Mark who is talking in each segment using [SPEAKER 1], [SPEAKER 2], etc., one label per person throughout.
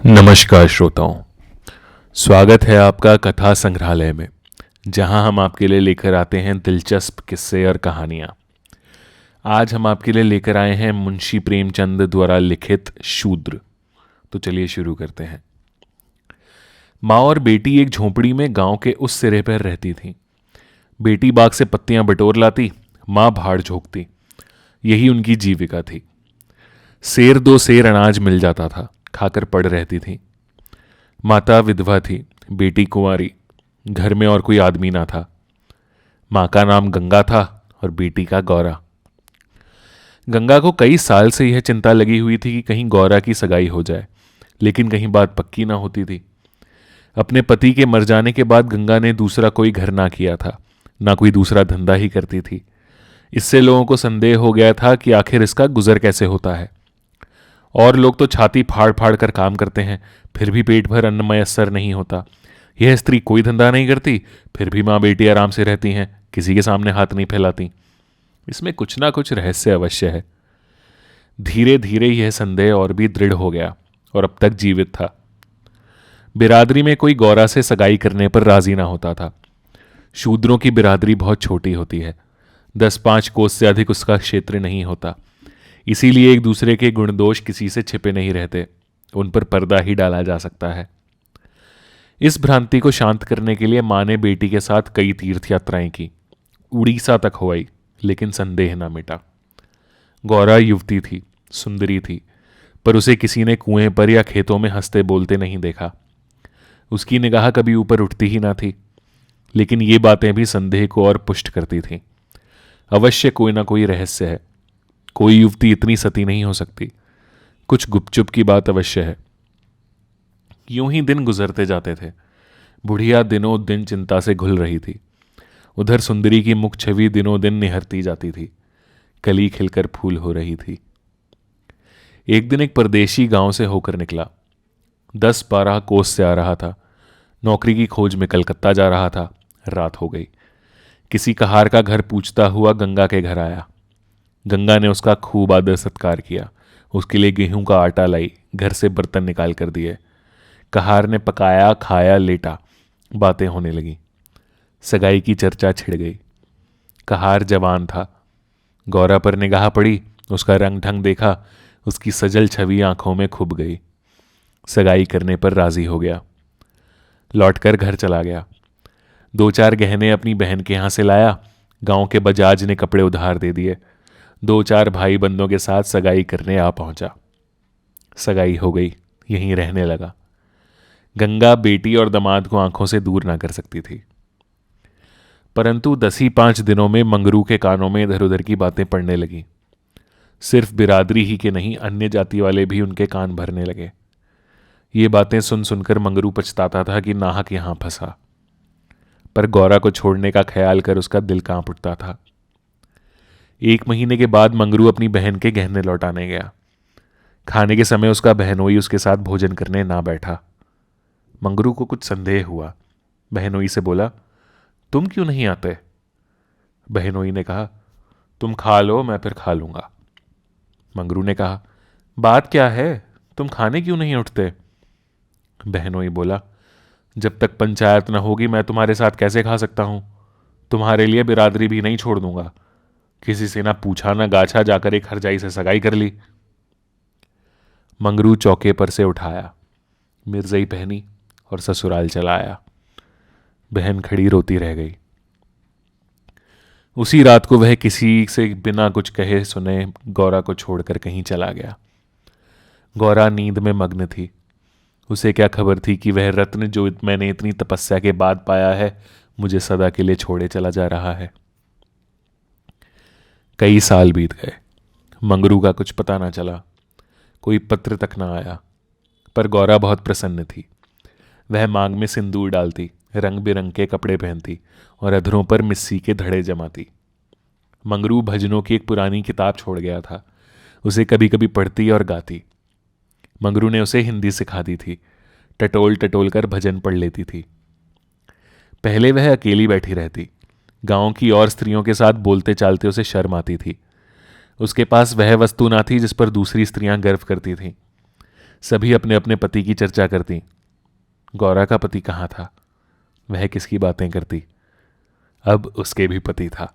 [SPEAKER 1] नमस्कार श्रोताओं, स्वागत है आपका कथा संग्रहालय में, जहां हम आपके लिए लेकर आते हैं दिलचस्प किस्से और कहानियां। आज हम आपके लिए लेकर आए हैं मुंशी प्रेमचंद द्वारा लिखित शूद्र। तो चलिए शुरू करते हैं। माँ और बेटी एक झोंपड़ी में गांव के उस सिरे पर रहती थीं। बेटी बाग से पत्तियां बटोर लाती, माँ भाड़ झोंकती। यही उनकी जीविका थी। सेर दो सेर अनाज मिल जाता था, खाकर पड़ रहती थी। माता विधवा थी, बेटी कुंवारी, घर में और कोई आदमी ना था। माँ का नाम गंगा था और बेटी का गौरा। गंगा को कई साल से यह चिंता लगी हुई थी कि कहीं गौरा की सगाई हो जाए, लेकिन कहीं बात पक्की ना होती थी। अपने पति के मर जाने के बाद गंगा ने दूसरा कोई घर ना किया था, ना कोई दूसरा धंधा ही करती थी। इससे लोगों को संदेह हो गया था कि आखिर इसका गुजर कैसे होता है। और लोग तो छाती फाड़ फाड़ कर काम करते हैं, फिर भी पेट भर अन्न मयस्सर नहीं होता। यह स्त्री कोई धंधा नहीं करती, फिर भी माँ बेटी आराम से रहती हैं, किसी के सामने हाथ नहीं फैलाती। इसमें कुछ ना कुछ रहस्य अवश्य है। धीरे धीरे यह संदेह और भी दृढ़ हो गया और अब तक जीवित था। बिरादरी में कोई गौरा से सगाई करने पर राजी ना होता था। शूद्रों की बिरादरी बहुत छोटी होती है, 10-5 कोस से अधिक उसका क्षेत्र नहीं होता। इसीलिए एक दूसरे के गुण दोष किसी से छिपे नहीं रहते, उन पर पर्दा ही डाला जा सकता है। इस भ्रांति को शांत करने के लिए माँ ने बेटी के साथ कई तीर्थ यात्राएं की। उड़ीसा तक हो आई, लेकिन संदेह ना मिटा। गौरा युवती थी, सुंदरी थी, पर उसे किसी ने कुएं पर या खेतों में हंसते बोलते नहीं देखा। उसकी निगाह कभी ऊपर उठती ही ना थी, लेकिन ये बातें भी संदेह को और पुष्ट करती थीं। अवश्य कोई ना कोई रहस्य है। कोई युवती इतनी सती नहीं हो सकती। कुछ गुपचुप की बात अवश्य है। यूं ही दिन गुजरते जाते थे। बुढ़िया दिनों दिन चिंता से घुल रही थी। उधर सुंदरी की मुख छवि दिनों दिन निहरती जाती थी, कली खिलकर फूल हो रही थी। एक दिन एक परदेशी गांव से होकर निकला। 10-12 कोस से आ रहा था। नौकरी की खोज में कलकत्ता जा रहा था। रात हो गई। किसी कहार का घर पूछता हुआ गंगा के घर आया। गंगा ने उसका खूब आदर सत्कार किया। उसके लिए गेहूं का आटा लाई, घर से बर्तन निकाल कर दिए। कहार ने पकाया, खाया, लेटा। बातें होने लगी। सगाई की चर्चा छिड़ गई। कहार जवान था। गौरा पर निगाह पड़ी, उसका रंग ढंग देखा, उसकी सजल छवि आंखों में खुब गई। सगाई करने पर राजी हो गया। लौटकर घर चला गया। 2-4 गहने अपनी बहन के यहां से लाया। गांव के बजाज ने कपड़े उधार दे दिए। 2-4 भाई बंदों के साथ सगाई करने आ पहुंचा। सगाई हो गई, यहीं रहने लगा। गंगा बेटी और दामाद को आंखों से दूर ना कर सकती थी। परंतु 10 ही 5 दिनों में मंगरू के कानों में इधर उधर की बातें पड़ने लगी। सिर्फ बिरादरी ही के नहीं, अन्य जाति वाले भी उनके कान भरने लगे। ये बातें सुन सुनकर मंगरू पछताता था कि नाहक यहां फंसा। पर गौरा को छोड़ने का ख्याल कर उसका दिल कांप उठता था। 1 महीने के बाद मंगरू अपनी बहन के गहने लौटाने गया। खाने के समय उसका बहनोई उसके साथ भोजन करने ना बैठा। मंगरू को कुछ संदेह हुआ। बहनोई से बोला, तुम क्यों नहीं आते? बहनोई ने कहा, तुम खा लो, मैं फिर खा लूंगा। मंगरू ने कहा, बात क्या है, तुम खाने क्यों नहीं उठते? बहनोई बोला, जब तक पंचायत न होगी मैं तुम्हारे साथ कैसे खा सकता हूं? तुम्हारे लिए बिरादरी भी नहीं छोड़ दूंगा। किसी से ना पूछा ना गाछा, जाकर एक हरजाई से सगाई कर ली। मंगरू चौके पर से उठाया, मिर्जई पहनी और ससुराल चला आया। बहन खड़ी रोती रह गई। उसी रात को वह किसी से बिना कुछ कहे सुने गौरा को छोड़कर कहीं चला गया। गौरा नींद में मग्न थी। उसे क्या खबर थी कि वह रत्न जो मैंने इतनी तपस्या के बाद पाया है, मुझे सदा के लिए छोड़े चला जा रहा है। कई साल बीत गए। मंगरू का कुछ पता ना चला। कोई पत्र तक ना आया। पर गौरा बहुत प्रसन्न थी। वह मांग में सिंदूर डालती, रंग बिरंग के कपड़े पहनती और अधरों पर मिस्सी के धड़े जमाती। मंगरू भजनों की एक पुरानी किताब छोड़ गया था। उसे कभी कभी पढ़ती और गाती। मंगरू ने उसे हिंदी सिखा दी थी। टटोल टटोल कर भजन पढ़ लेती थी। पहले वह अकेली बैठी रहती। गांव की और स्त्रियों के साथ बोलते चालते उसे शर्म आती थी। उसके पास वह वस्तु ना थी जिस पर दूसरी स्त्रियां गर्व करती थीं। सभी अपने अपने पति की चर्चा करती। गौरा का पति कहाँ था? वह किसकी बातें करती? अब उसके भी पति था।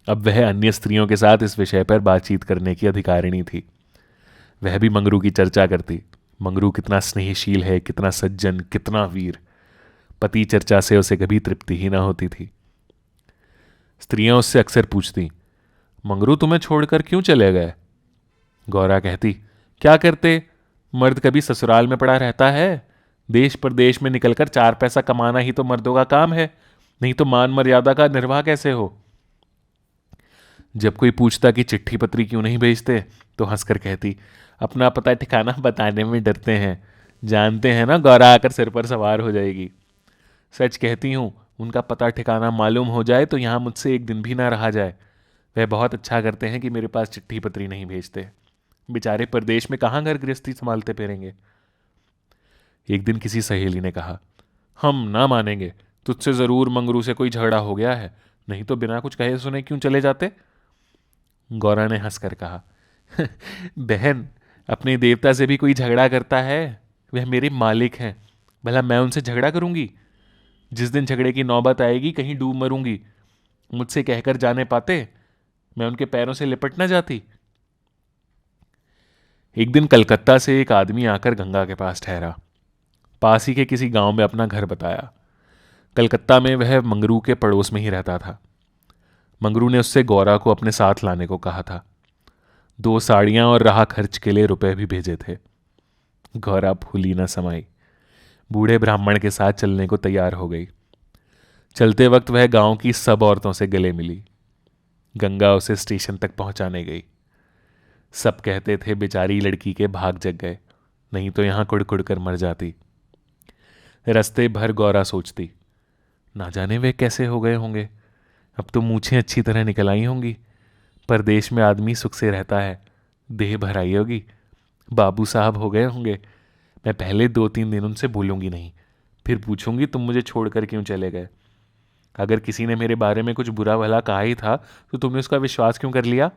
[SPEAKER 1] अब वह अन्य स्त्रियों के साथ इस विषय पर बातचीत करने की अधिकारिणी थी। वह भी मंगरू की चर्चा करती। मंगरू कितना स्नेहशील है, कितना सज्जन, कितना वीर। पति चर्चा से उसे कभी तृप्ति ही ना होती थी। स्त्रियां उससे अक्सर पूछती, मंगरू तुम्हें छोड़कर क्यों चले गए? गौरा कहती, क्या करते, मर्द कभी ससुराल में पड़ा रहता है? देश परदेश में निकलकर 4 पैसा कमाना ही तो मर्दों का काम है, नहीं तो मान मर्यादा का निर्वाह कैसे हो? जब कोई पूछता कि चिट्ठी पत्री क्यों नहीं भेजते, तो हंसकर कहती, अपना पता ठिकाना बताने में डरते हैं, जानते हैं ना गौरा आकर सिर पर सवार हो जाएगी। सच कहती हूँ, उनका पता ठिकाना मालूम हो जाए तो यहाँ मुझसे एक दिन भी ना रहा जाए। वह बहुत अच्छा करते हैं कि मेरे पास चिट्ठी पत्री नहीं भेजते। बेचारे परदेश में कहाँ घर गृहस्थी संभालते फिरेंगे। एक दिन किसी सहेली ने कहा, हम ना मानेंगे, तुझसे जरूर मंगरू से कोई झगड़ा हो गया है, नहीं तो बिना कुछ कहे सुने क्यों चले जाते? गौरा ने हंसकर कहा, बहन, अपने देवता से भी कोई झगड़ा करता है? वह मेरे मालिक हैं, भला मैं उनसे झगड़ा करूंगी? जिस दिन झगड़े की नौबत आएगी कहीं डूब मरूंगी। मुझसे कहकर जाने पाते, मैं उनके पैरों से लिपट ना जाती। एक दिन कलकत्ता से एक आदमी आकर गंगा के पास ठहरा। पास ही के किसी गांव में अपना घर बताया। कलकत्ता में वह मंगरू के पड़ोस में ही रहता था। मंगरू ने उससे गौरा को अपने साथ लाने को कहा था। 2 साड़ियां और राह खर्च के लिए रुपए भी भेजे थे। गौरा फूली न समाई, बूढ़े ब्राह्मण के साथ चलने को तैयार हो गई। चलते वक्त वह गांव की सब औरतों से गले मिली। गंगा उसे स्टेशन तक पहुंचाने गई। सब कहते थे बेचारी लड़की के भाग जग गए, नहीं तो यहां कुड़ कर मर जाती। रस्ते भर गौरा सोचती, ना जाने वे कैसे हो गए होंगे। अब तो मूछें अच्छी तरह निकल आई होंगी। परदेश में आदमी सुख से रहता है, देह भर आई होगी, बाबू साहब हो गए होंगे। मैं पहले 2-3 दिन उनसे बोलूंगी नहीं, फिर पूछूंगी तुम मुझे छोड़कर क्यों चले गए। अगर किसी ने मेरे बारे में कुछ बुरा भला कहा ही था तो तुमने उसका विश्वास क्यों कर लिया?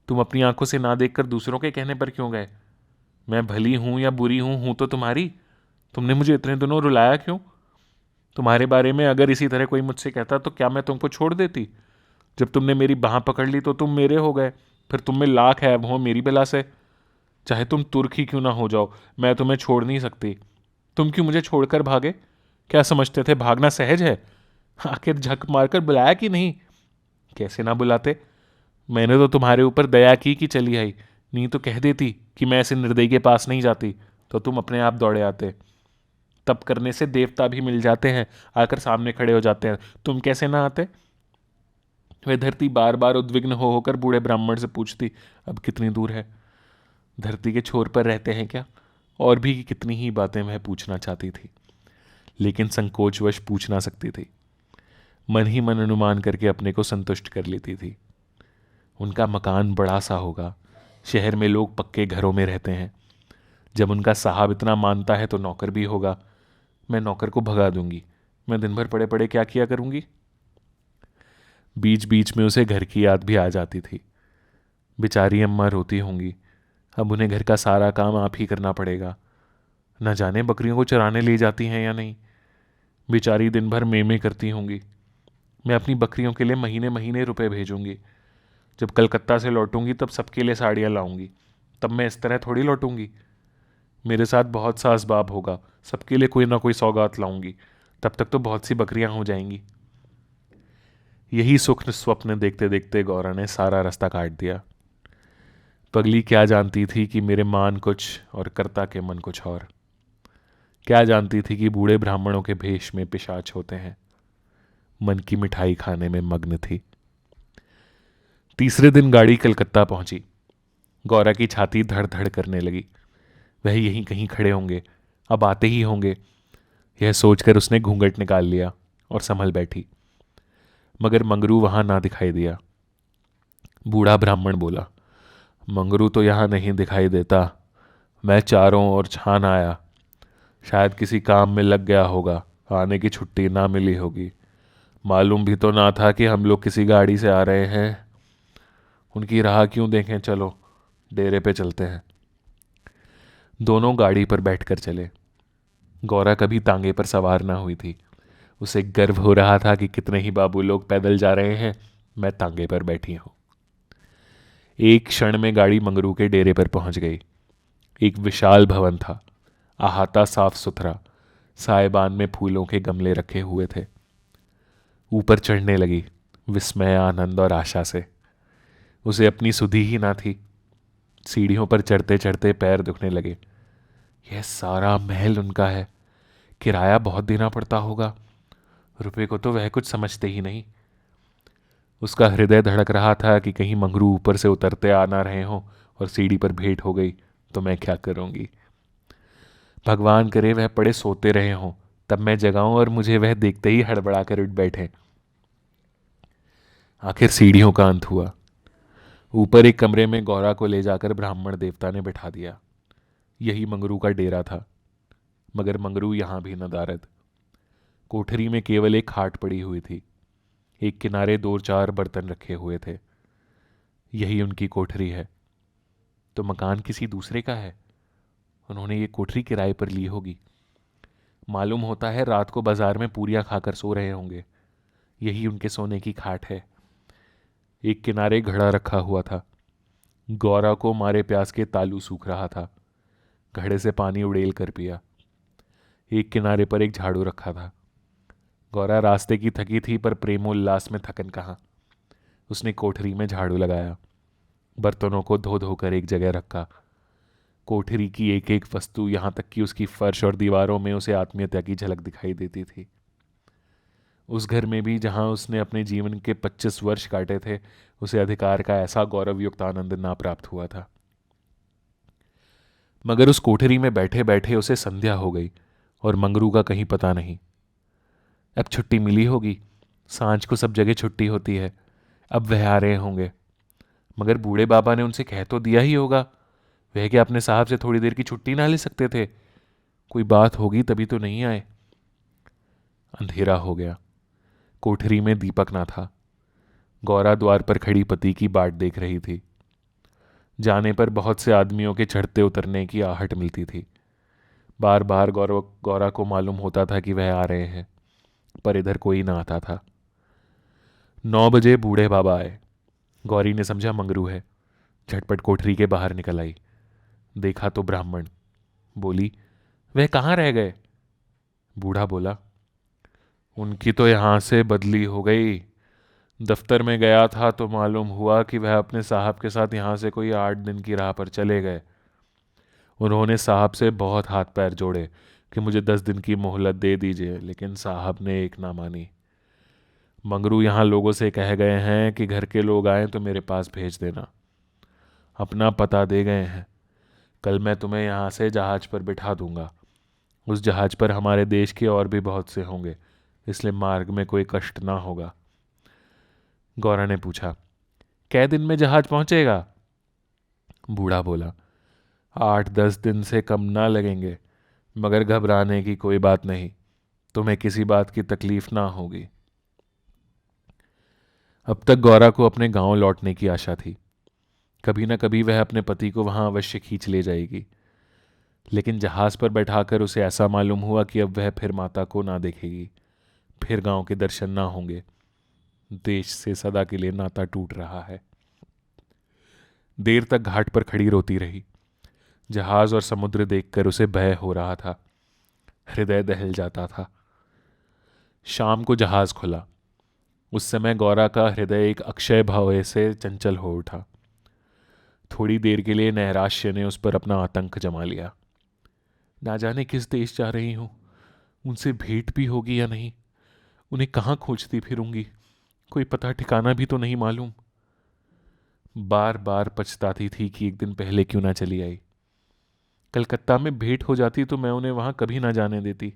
[SPEAKER 1] तुम अपनी आंखों से ना देखकर दूसरों के कहने पर क्यों गए? मैं भली हूं या बुरी हूं तो तुम्हारी। तुमने मुझे इतने दिनों रुलाया क्यों? तुम्हारे बारे में अगर इसी तरह कोई मुझसे कहता तो क्या मैं तुमको छोड़ देती? जब तुमने मेरी बाह पकड़ ली तो तुम मेरे हो गए, फिर तुम में लाख ऐब हो मेरी बला से। चाहे तुम तुर्क ही क्यों ना हो जाओ, मैं तुम्हें छोड़ नहीं सकती। तुम क्यों मुझे छोड़कर भागे? क्या समझते थे भागना सहज है? आखिर झक मारकर बुलाया कि नहीं? कैसे ना बुलाते, मैंने तो तुम्हारे ऊपर दया की कि चली आई, नहीं तो कह देती कि मैं ऐसे निर्दयी के पास नहीं जाती, तो तुम अपने आप दौड़े आते। तप करने से देवता भी मिल जाते हैं, आकर सामने खड़े हो जाते हैं, तुम कैसे ना आते? वह धरती बार बार उद्विग्न हो होकर बूढ़े ब्राह्मण से पूछती, अब कितनी दूर है? धरती के छोर पर रहते हैं क्या? और भी कितनी ही बातें वह पूछना चाहती थी, लेकिन संकोचवश पूछ ना सकती थी। मन ही मन अनुमान करके अपने को संतुष्ट कर लेती थी। उनका मकान बड़ा सा होगा, शहर में लोग पक्के घरों में रहते हैं। जब उनका साहब इतना मानता है तो नौकर भी होगा। मैं नौकर को भगा दूंगी, मैं दिन भर पड़े पड़े क्या किया करूंगी? बीच बीच में उसे घर की याद भी आ जाती थी। बेचारी अम्मा रोती होंगी, अब उन्हें घर का सारा काम आप ही करना पड़ेगा। न जाने बकरियों को चराने ले जाती हैं या नहीं। बेचारी दिन भर मेमे करती होंगी। मैं अपनी बकरियों के लिए महीने महीने रुपए भेजूंगी। जब कलकत्ता से लौटूंगी तब सबके लिए साड़ियाँ लाऊंगी। तब मैं इस तरह थोड़ी लौटूंगी। मेरे साथ बहुत सा असबाब होगा, सबके लिए कोई ना कोई सौगात लाऊंगी। तब तक तो बहुत सी बकरियां हो जाएंगी। यही सुख स्वप्न देखते देखते गौरा ने सारा रास्ता काट दिया। पगली क्या जानती थी कि मेरे मान कुछ और कर्ता के मन कुछ और। क्या जानती थी कि बूढ़े ब्राह्मणों के भेष में पिशाच होते हैं। मन की मिठाई खाने में मग्न थी। तीसरे दिन गाड़ी कलकत्ता पहुंची। गौरा की छाती धड़ धड़ करने लगी। वह यहीं कहीं खड़े होंगे, अब आते ही होंगे। यह सोचकर उसने घूंघट निकाल लिया और संभल बैठी, मगर मंगरू वहां ना दिखाई दिया। बूढ़ा ब्राह्मण बोला, मंगरू तो यहां नहीं दिखाई देता। मैं चारों ओर छान आया, शायद किसी काम में लग गया होगा, आने की छुट्टी ना मिली होगी। मालूम भी तो ना था कि हम लोग किसी गाड़ी से आ रहे हैं। उनकी राह क्यों देखें, चलो डेरे पे चलते हैं। दोनों गाड़ी पर बैठकर चले। गौरा कभी तांगे पर सवार ना हुई थी। उसे गर्व हो रहा था कि कितने ही बाबू लोग पैदल जा रहे हैं, मैं तांगे पर बैठी हूं। एक क्षण में गाड़ी मंगरू के डेरे पर पहुंच गई। एक विशाल भवन था, अहाता साफ सुथरा, साइबान में फूलों के गमले रखे हुए थे। ऊपर चढ़ने लगी, विस्मय, आनंद और आशा से। उसे अपनी सुधि ही ना थी। सीढ़ियों पर चढ़ते चढ़ते पैर दुखने लगे। यह सारा महल उनका है। किराया बहुत देना पड़ता होगा। रुपए को तो वह कुछ समझते ही नहीं। उसका हृदय धड़क रहा था कि कहीं मंगरू ऊपर से उतरते आ ना रहे हों और सीढ़ी पर भेंट हो गई तो मैं क्या करूंगी। भगवान करे वह पड़े सोते रहे हों, तब मैं जगाऊं और मुझे वह देखते ही हड़बड़ा कर उठ बैठे। आखिर सीढ़ियों का अंत हुआ। ऊपर एक कमरे में गौरा को ले जाकर ब्राह्मण देवता ने बिठा दिया। यही मंगरू का डेरा था। मगर मंगरू यहां भी नदारद। कोठरी में केवल एक खाट पड़ी हुई थी। एक किनारे दो चार बर्तन रखे हुए थे। यही उनकी कोठरी है। तो मकान किसी दूसरे का है। उन्होंने ये कोठरी किराए पर ली होगी। मालूम होता है रात को बाजार में पूरियां खाकर सो रहे होंगे। यही उनके सोने की खाट है। एक किनारे घड़ा रखा हुआ था। गौरा को मारे प्यास के तालू सूख रहा था। घड़े से पानी उड़ेल कर पिया। एक किनारे पर एक झाड़ू रखा था। गौरा रास्ते की थकी थी, पर प्रेमोल्लास में थकन कहाँ। उसने कोठरी में झाड़ू लगाया, बर्तनों को धो धोकर एक जगह रखा। कोठरी की एक एक वस्तु, यहां तक कि उसकी फर्श और दीवारों में उसे आत्मीयता की झलक दिखाई देती थी। उस घर में भी जहां उसने अपने जीवन के 25 वर्ष काटे थे, उसे अधिकार का ऐसा गौरवयुक्त आनंद ना प्राप्त हुआ था। मगर उस कोठरी में बैठे बैठे उसे संध्या हो गई और मंगरू का कहीं पता नहीं। अब छुट्टी मिली होगी। सांझ को सब जगह छुट्टी होती है। अब वह आ रहे होंगे। मगर बूढ़े बाबा ने उनसे कह तो दिया ही होगा। वह क्या अपने साहब से थोड़ी देर की छुट्टी ना ले सकते थे। कोई बात होगी तभी तो नहीं आए। अंधेरा हो गया। कोठरी में दीपक ना था। गौरा द्वार पर खड़ी पति की बाट देख रही थी। जाने पर बहुत से आदमियों के चढ़ते उतरने की आहट मिलती थी। बार बार गौरा को मालूम होता था कि वह आ रहे हैं, पर इधर कोई ना आता था। 9 बजे बूढ़े बाबा आए। गौरी ने समझा मंगरू है। झटपट कोठरी के बाहर निकल आई। देखा तो ब्राह्मण। बोली, वह कहाँ रह गए? बूढ़ा बोला, उनकी तो यहां से बदली हो गई। दफ्तर में गया था तो मालूम हुआ कि वह अपने साहब के साथ यहां से कोई 8 दिन की राह पर चले गए। उन्होंने साहब से बहुत हाथ पैर जोड़े कि मुझे 10 दिन की मोहलत दे दीजिए, लेकिन साहब ने एक ना मानी। मंगरू यहां लोगों से कह गए हैं कि घर के लोग आए तो मेरे पास भेज देना। अपना पता दे गए हैं। कल मैं तुम्हें यहां से जहाज पर बिठा दूंगा। उस जहाज पर हमारे देश के और भी बहुत से होंगे, इसलिए मार्ग में कोई कष्ट ना होगा। गौरा ने पूछा, कै दिन में जहाज पहुंचेगा? बूढ़ा बोला, 8-10 दिन से कम ना लगेंगे। मगर घबराने की कोई बात नहीं। तुम्हें किसी बात की तकलीफ ना होगी। अब तक गौरा को अपने गांव लौटने की आशा थी। कभी न कभी वह अपने पति को वहां अवश्य खींच ले जाएगी। लेकिन जहाज पर बैठाकर उसे ऐसा मालूम हुआ कि अब वह फिर माता को ना देखेगी, फिर गांव के दर्शन ना होंगे। देश से सदा के लिए नाता टूट रहा है। देर तक घाट पर खड़ी रोती रही। जहाज और समुद्र देखकर उसे भय हो रहा था। हृदय दहल जाता था। शाम को जहाज खुला। उस समय गौरा का हृदय एक अक्षय भाव से चंचल हो उठा। थोड़ी देर के लिए नैराश्य ने उस पर अपना आतंक जमा लिया। ना जाने किस देश जा रही हूं। उनसे भेंट भी होगी या नहीं। उन्हें कहाँ खोजती फिरूंगी। कोई पता ठिकाना भी तो नहीं मालूम। बार बार पछताती थी कि एक दिन पहले क्यों ना चली आई। कलकत्ता में भेंट हो जाती तो मैं उन्हें वहां कभी ना जाने देती।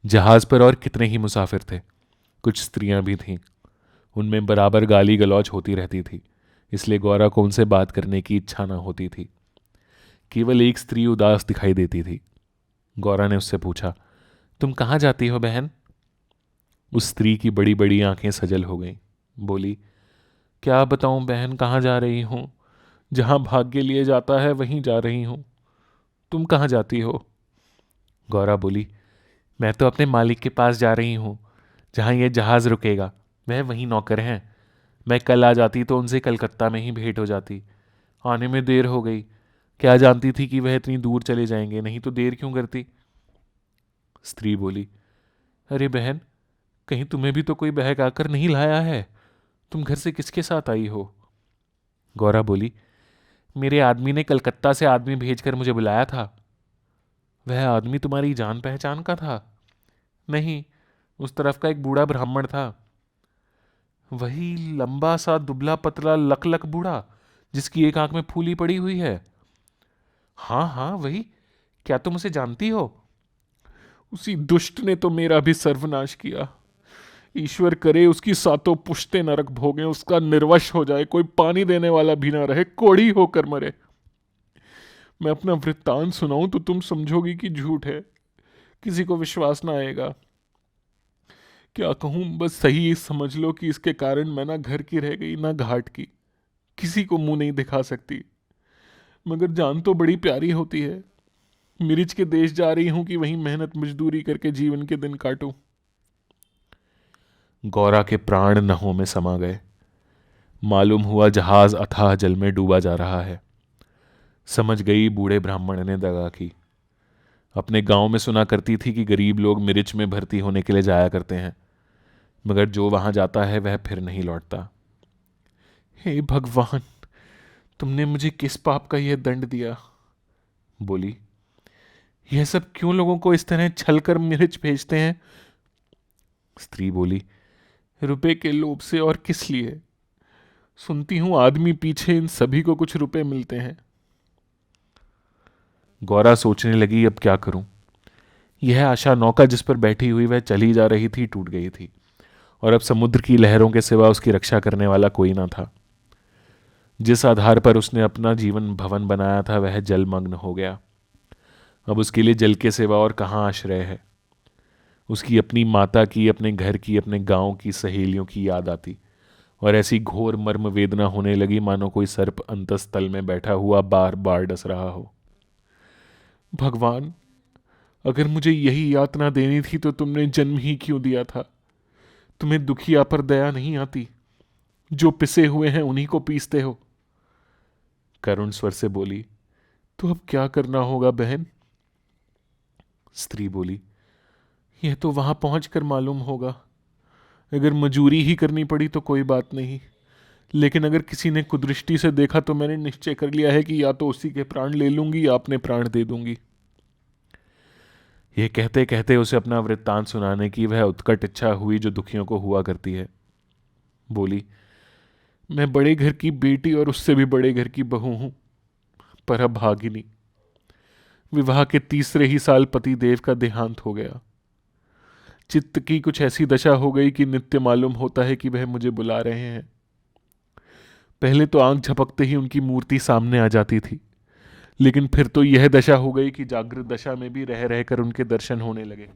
[SPEAKER 1] जहाज पर और कितने ही मुसाफिर थे। कुछ स्त्रियां भी थीं। उनमें बराबर गाली गलौज होती रहती थी, इसलिए गौरा को उनसे बात करने की इच्छा न होती थी। केवल एक स्त्री उदास दिखाई देती थी। गौरा ने उससे पूछा, तुम कहाँ जाती हो बहन? उस स्त्री की बड़ी बड़ी आंखें सजल हो गईं। बोली, क्या बताऊं बहन, कहाँ जा रही हूं? जहां भाग्य लिए जाता है वहीं जा रही हूं। तुम कहाँ जाती हो? गौरा बोली, मैं तो अपने मालिक के पास जा रही हूं, जहां यह जहाज रुकेगा। वह वहीं नौकर हैं। मैं कल आ जाती तो उनसे कलकत्ता में ही भेंट हो जाती। आने में देर हो गई। क्या जानती थी कि वह इतनी दूर चले जाएंगे, नहीं तो देर क्यों करती? स्त्री बोली, अरे बहन, कहीं तुम्हें भी तो कोई बहक आकर नहीं लाया है? तुम घर से किसके साथ आई हो? गौरा बोली, मेरे आदमी ने कलकत्ता से आदमी भेजकर मुझे बुलाया था। वह आदमी तुम्हारी जान पहचान का था? नहीं, उस तरफ का एक बूढ़ा ब्राह्मण था। वही लंबा सा दुबला पतला लकलक बूढ़ा, जिसकी एक आंख में फूली पड़ी हुई है? हाँ हाँ वही। क्या तुम उसे जानती हो? उसी दुष्ट ने तो मेरा भी सर्वनाश किया। ईश्वर करे उसकी सातों पुश्ते नरक भोगें, उसका निर्वश हो जाए, कोई पानी देने वाला भी ना रहे, कोढ़ी होकर मरे। मैं अपना वृत्तांत सुनाऊं तो तुम समझोगी कि झूठ है, किसी को विश्वास ना आएगा। क्या कहूं, बस सही समझ लो कि इसके कारण मैं ना घर की रह गई ना घाट की, किसी को मुंह नहीं दिखा सकती। मगर जान तो बड़ी प्यारी होती है। मिर्च के देश जा रही हूं कि वहीं मेहनत मजदूरी करके जीवन के दिन काटूं। गौरा के प्राण नहों में समा गए। मालूम हुआ जहाज अथाह जल में डूबा जा रहा है। समझ गई बूढ़े ब्राह्मण ने दगा की। अपने गांव में सुना करती थी कि गरीब लोग मिर्च में भर्ती होने के लिए जाया करते हैं, मगर जो वहां जाता है वह फिर नहीं लौटता। हे भगवान, तुमने मुझे किस पाप का यह दंड दिया? बोली, यह सब क्यों लोगों को इस तरह छल कर मिर्च भेजते हैं? स्त्री बोली, रुपए के लोभ से, और किस लिए? सुनती हूं आदमी पीछे इन सभी को कुछ रुपए मिलते हैं। गौरा सोचने लगी, अब क्या करूं? यह आशा नौका जिस पर बैठी हुई वह चली जा रही थी टूट गई थी, और अब समुद्र की लहरों के सिवा उसकी रक्षा करने वाला कोई ना था। जिस आधार पर उसने अपना जीवन भवन बनाया था वह जलमग्न हो गया। अब उसके लिए जल के सिवा और कहाँ आश्रय है? उसकी अपनी माता की, अपने घर की, अपने गांव की, सहेलियों की याद आती, और ऐसी घोर मर्म वेदना होने लगी मानो कोई सर्प अंतस्तल में बैठा हुआ बार बार डस रहा हो। भगवान, अगर मुझे यही यातना देनी थी तो तुमने जन्म ही क्यों दिया था? तुम्हें दुखिया पर दया नहीं आती? जो पिसे हुए हैं उन्हीं को पीसते हो। करुण स्वर से बोली, तो अब क्या करना होगा बहन? स्त्री बोली, यह तो वहां पहुंचकर मालूम होगा। अगर मजूरी ही करनी पड़ी तो कोई बात नहीं, लेकिन अगर किसी ने कुदृष्टि से देखा तो मैंने निश्चय कर लिया है कि या तो उसी के प्राण ले लूंगी या अपने प्राण दे दूंगी। यह कहते कहते उसे अपना वृत्तांत सुनाने की वह उत्कट इच्छा हुई जो दुखियों को हुआ करती है। बोली, मैं बड़े घर की बेटी और उससे भी बड़े घर की बहू हूं, पर अभागिनी। विवाह के तीसरे ही साल पति देव का देहांत हो गया। चित्त की कुछ ऐसी दशा हो गई कि नित्य मालूम होता है कि वह मुझे बुला रहे हैं। पहले तो आंख झपकते ही उनकी मूर्ति सामने आ जाती थी, लेकिन फिर तो यह दशा हो गई कि जागृत दशा में भी रह रहकर उनके दर्शन होने लगे।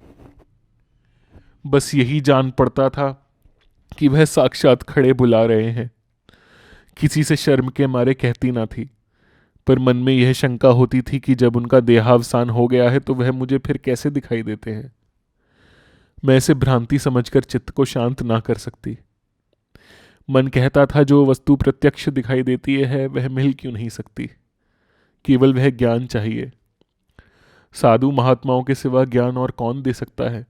[SPEAKER 1] बस यही जान पड़ता था कि वह साक्षात खड़े बुला रहे हैं। किसी से शर्म के मारे कहती ना थी, पर मन में यह शंका होती थी कि जब उनका देहावसान हो गया है तो वह मुझे फिर कैसे दिखाई देते हैं। मैं इसे भ्रांति समझकर चित्त को शांत ना कर सकती। मन कहता था जो वस्तु प्रत्यक्ष दिखाई देती है वह मिल क्यों नहीं सकती? केवल वह ज्ञान चाहिए। साधु महात्माओं के सिवा ज्ञान और कौन दे सकता है?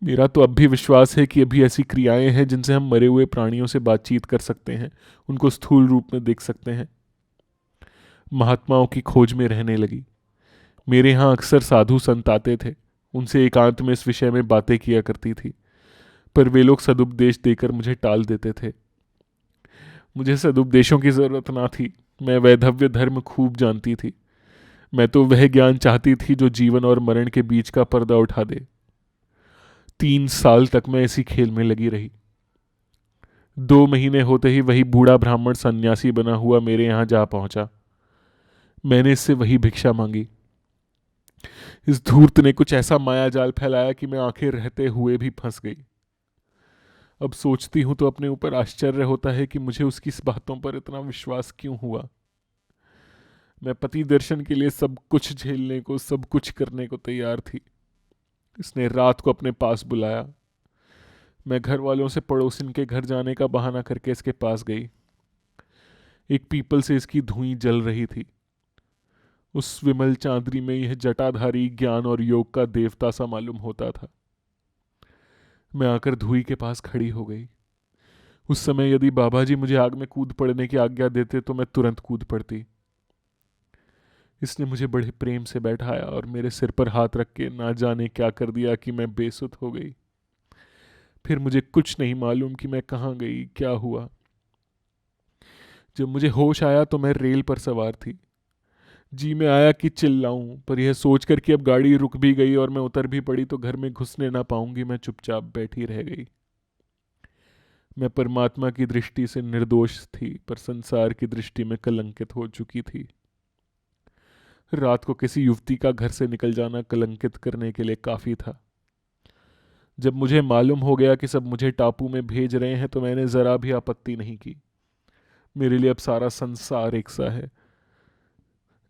[SPEAKER 1] मेरा तो अब भी विश्वास है कि अभी ऐसी क्रियाएं हैं जिनसे हम मरे हुए प्राणियों से बातचीत कर सकते हैं, उनको स्थूल रूप में देख सकते हैं। महात्माओं की खोज में रहने लगी। मेरे यहाँ अक्सर साधु संत आते थे, उनसे एकांत में इस विषय में बातें किया करती थी, पर वे लोग सदुपदेश देकर मुझे टाल देते थे। मुझे सदुपदेशों की जरूरत ना थी, मैं वैधव्य धर्म खूब जानती थी। मैं तो वह ज्ञान चाहती थी जो जीवन और मरण के बीच का पर्दा उठा दे। 3 साल तक मैं इसी खेल में लगी रही। 2 महीने होते ही वही बूढ़ा ब्राह्मण सन्यासी बना हुआ मेरे यहाँ जा पहुंचा। मैंने इससे वही भिक्षा मांगी। इस धूर्त ने कुछ ऐसा माया जाल फैलाया कि मैं आंखें रहते हुए भी फंस गई। अब सोचती हूं तो अपने ऊपर आश्चर्य होता है कि मुझे उसकी इस बातों पर इतना विश्वास क्यों हुआ। मैं पति दर्शन के लिए सब कुछ झेलने को, सब कुछ करने को तैयार थी। इसने रात को अपने पास बुलाया। मैं घर वालों से पड़ोसिन के घर जाने का बहाना करके इसके पास गई। एक पीपल से इसकी धुई जल रही थी। उस विमल चांदनी में यह जटाधारी ज्ञान और योग का देवता सा मालूम होता था। मैं आकर धुई के पास खड़ी हो गई। उस समय यदि बाबा जी मुझे आग में कूद पड़ने की आज्ञा देते तो मैं तुरंत कूद पड़ती। इसने मुझे बड़े प्रेम से बैठाया और मेरे सिर पर हाथ रख के ना जाने क्या कर दिया कि मैं बेसुध हो गई। फिर मुझे कुछ नहीं मालूम कि मैं कहाँ गई, क्या हुआ। जब मुझे होश आया तो मैं रेल पर सवार थी। जी में आया कि चिल्लाऊं, पर यह सोचकर कि अब गाड़ी रुक भी गई और मैं उतर भी पड़ी तो घर में घुसने ना पाऊंगी, मैं चुपचाप बैठी रह गई। मैं परमात्मा की दृष्टि से निर्दोष थी, पर संसार की दृष्टि में कलंकित हो चुकी थी। रात को किसी युवती का घर से निकल जाना कलंकित करने के लिए काफी था। जब मुझे मालूम हो गया कि सब मुझे टापू में भेज रहे हैं तो मैंने जरा भी आपत्ति नहीं की। मेरे लिए अब सारा संसार एक सा है।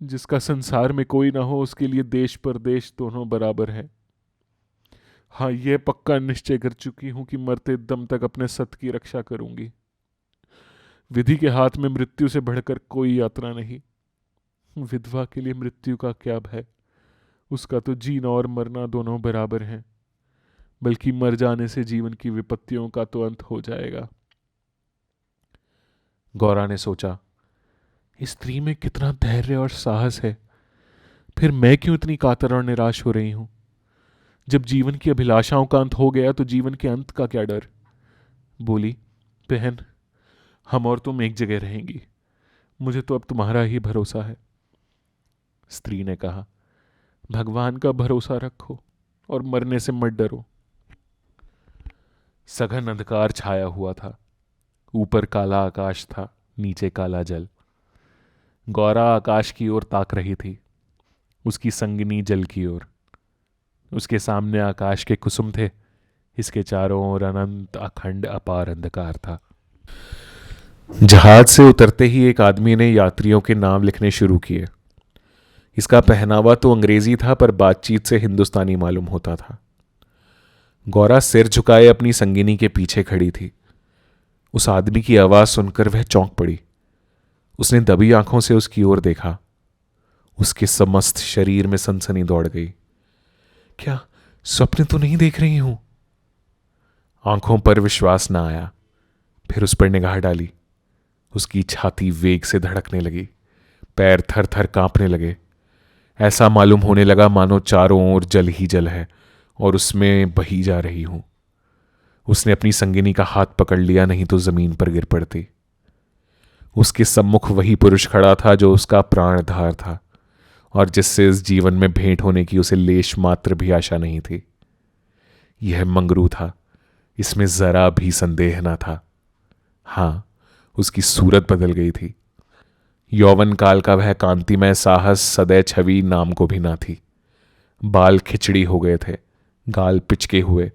[SPEAKER 1] जिसका संसार में कोई ना हो उसके लिए देश परदेश दोनों बराबर है। हाँ, यह पक्का निश्चय कर चुकी हूं कि मरते दम तक अपने सत की रक्षा करूंगी। विधि के हाथ में मृत्यु से बढ़कर कोई यात्रा नहीं। विधवा के लिए मृत्यु का क्या भय, उसका तो जीना और मरना दोनों बराबर हैं। बल्कि मर जाने से जीवन की विपत्तियों का तो अंत हो जाएगा। गौरा ने सोचा, इस स्त्री में कितना धैर्य और साहस है, फिर मैं क्यों इतनी कातर और निराश हो रही हूं। जब जीवन की अभिलाषाओं का अंत हो गया तो जीवन के अंत का क्या डर। बोली, बहन, हम और तुम एक जगह रहेंगी, मुझे तो अब तुम्हारा ही भरोसा है। स्त्री ने कहा, भगवान का भरोसा रखो और मरने से मत डरो। सघन अंधकार छाया हुआ था। ऊपर काला आकाश था, नीचे काला जल। गौरा आकाश की ओर ताक रही थी, उसकी संगिनी जल की ओर। उसके सामने आकाश के कुसुम थे, इसके चारों ओर अनंत अखंड अपार अंधकार था। जहाज से उतरते ही एक आदमी ने यात्रियों के नाम लिखने शुरू किए। इसका पहनावा तो अंग्रेजी था, पर बातचीत से हिंदुस्तानी मालूम होता था। गौरा सिर झुकाए अपनी संगिनी के पीछे खड़ी थी। उस आदमी की आवाज सुनकर वह चौंक पड़ी। उसने दबी आंखों से उसकी ओर देखा। उसके समस्त शरीर में सनसनी दौड़ गई। क्या स्वप्न तो नहीं देख रही हूं? आंखों पर विश्वास ना आया। फिर उस पर निगाह डाली। उसकी छाती वेग से धड़कने लगी, पैर थर थर कांपने लगे। ऐसा मालूम होने लगा मानो चारों ओर जल ही जल है और उसमें बही जा रही हूं। उसने अपनी संगिनी का हाथ पकड़ लिया, नहीं तो जमीन पर गिर पड़ती। उसके सम्मुख वही पुरुष खड़ा था जो उसका प्राणधार था और जिससे इस जीवन में भेंट होने की उसे लेश मात्र भी आशा नहीं थी। यह मंगरू था, इसमें जरा भी संदेह न था। हां, उसकी सूरत बदल गई थी। यौवन काल का वह कांतिमय साहस सदै छवि नाम को भी ना थी। बाल खिचड़ी हो गए थे, गाल पिचके हुए,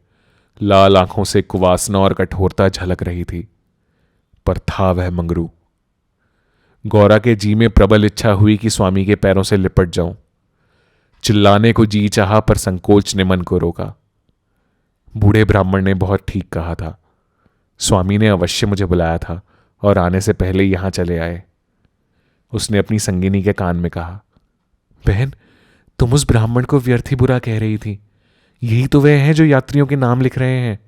[SPEAKER 1] लाल आंखों से कुवासना और कठोरता झलक रही थी। पर था वह मंगरू। गौरा के जी में प्रबल इच्छा हुई कि स्वामी के पैरों से लिपट जाऊं। चिल्लाने को जी चाहा, पर संकोच ने मन को रोका। बूढ़े ब्राह्मण ने बहुत ठीक कहा था। स्वामी ने अवश्य मुझे बुलाया था और आने से पहले यहां चले आए। उसने अपनी संगिनी के कान में कहा, बहन, तुम उस ब्राह्मण को व्यर्थ ही बुरा कह रही थी। यही तो वे हैं जो यात्रियों के नाम लिख रहे हैं।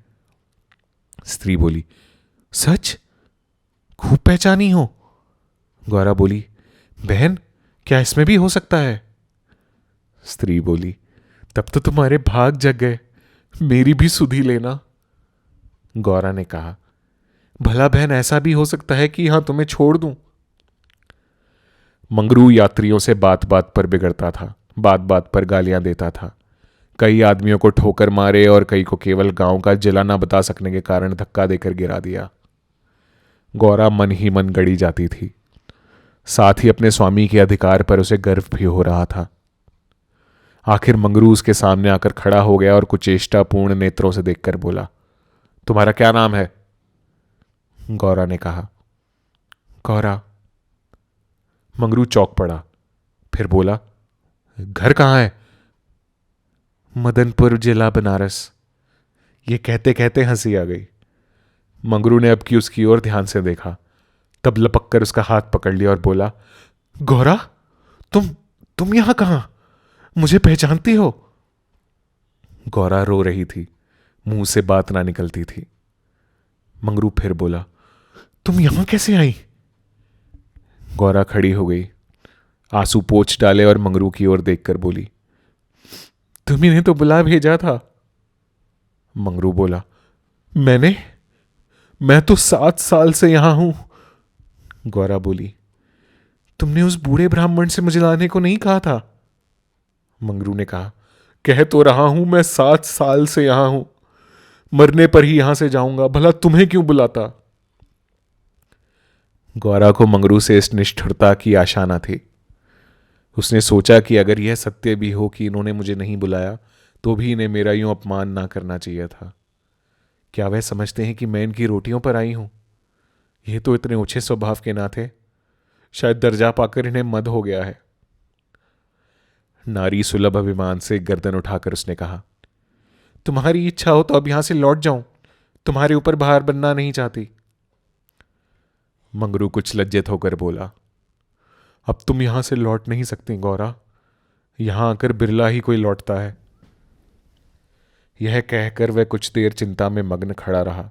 [SPEAKER 1] स्त्री बोली, सच? खूब पहचानी हो? गौरा बोली, बहन, क्या इसमें भी हो सकता है? स्त्री बोली, तब तो तुम्हारे भाग जग गए, मेरी भी सुधि लेना। गौरा ने कहा, भला बहन, ऐसा भी हो सकता है कि यहां तुम्हें छोड़ दूं? मंगरू यात्रियों से बात बात पर बिगड़ता था, बात बात पर गालियां देता था। कई आदमियों को ठोकर मारे और कई को केवल गांव का जिला ना बता सकने के कारण धक्का देकर गिरा दिया। गौरा मन ही मन गड़ी जाती थी। साथ ही अपने स्वामी के अधिकार पर उसे गर्व भी हो रहा था। आखिर मंगरू उसके सामने आकर खड़ा हो गया और कुचेष्टापूर्ण नेत्रों से देखकर बोला, तुम्हारा क्या नाम है? गौरा ने कहा, गौरा। मंगरू चौंक पड़ा। फिर बोला, घर कहाँ है? मदनपुर जिला बनारस। ये कहते कहते हंसी आ गई। मंगरू ने अब की उसकी ओर ध्यान से देखा, तब लपक कर उसका हाथ पकड़ लिया और बोला, गौरा, तुम यहां कहां? मुझे पहचानती हो? गौरा रो रही थी, मुंह से बात ना निकलती थी। मंगरू फिर बोला, तुम यहां कैसे आई? गौरा खड़ी हो गई, आंसू पोंछ डाले और मंगरू की ओर देखकर बोली, तुम्ही ने तो बुला भेजा था। मंगरू बोला, मैं तो 7 साल से यहां हूं। गौरा बोली, तुमने उस बूढ़े ब्राह्मण से मुझे लाने को नहीं कहा था? मंगरू ने कहा, कह तो रहा हूं मैं 7 साल से यहां हूं, मरने पर ही यहां से जाऊंगा, भला तुम्हें क्यों बुलाता? गौरा को मंगरू से इस निष्ठुरता की आशा न थी। उसने सोचा कि अगर यह सत्य भी हो कि इन्होंने मुझे नहीं बुलाया तो भी इन्हें मेरा यूं अपमान ना करना चाहिए था। क्या वह समझते हैं कि मैं इनकी रोटियों पर आई हूं? ये तो इतने ऊंचे स्वभाव के ना थे, शायद दर्जा पाकर इन्हें मद हो गया है। नारी सुलभ अभिमान से गर्दन उठाकर उसने कहा, तुम्हारी इच्छा हो तो अब यहां से लौट जाऊं, तुम्हारे ऊपर भार बनना नहीं चाहती। मंगरू कुछ लज्जित होकर बोला, अब तुम यहां से लौट नहीं सकती गौरा, यहां आकर बिरला ही कोई लौटता है। यह कहकर वह कुछ देर चिंता में मग्न खड़ा रहा,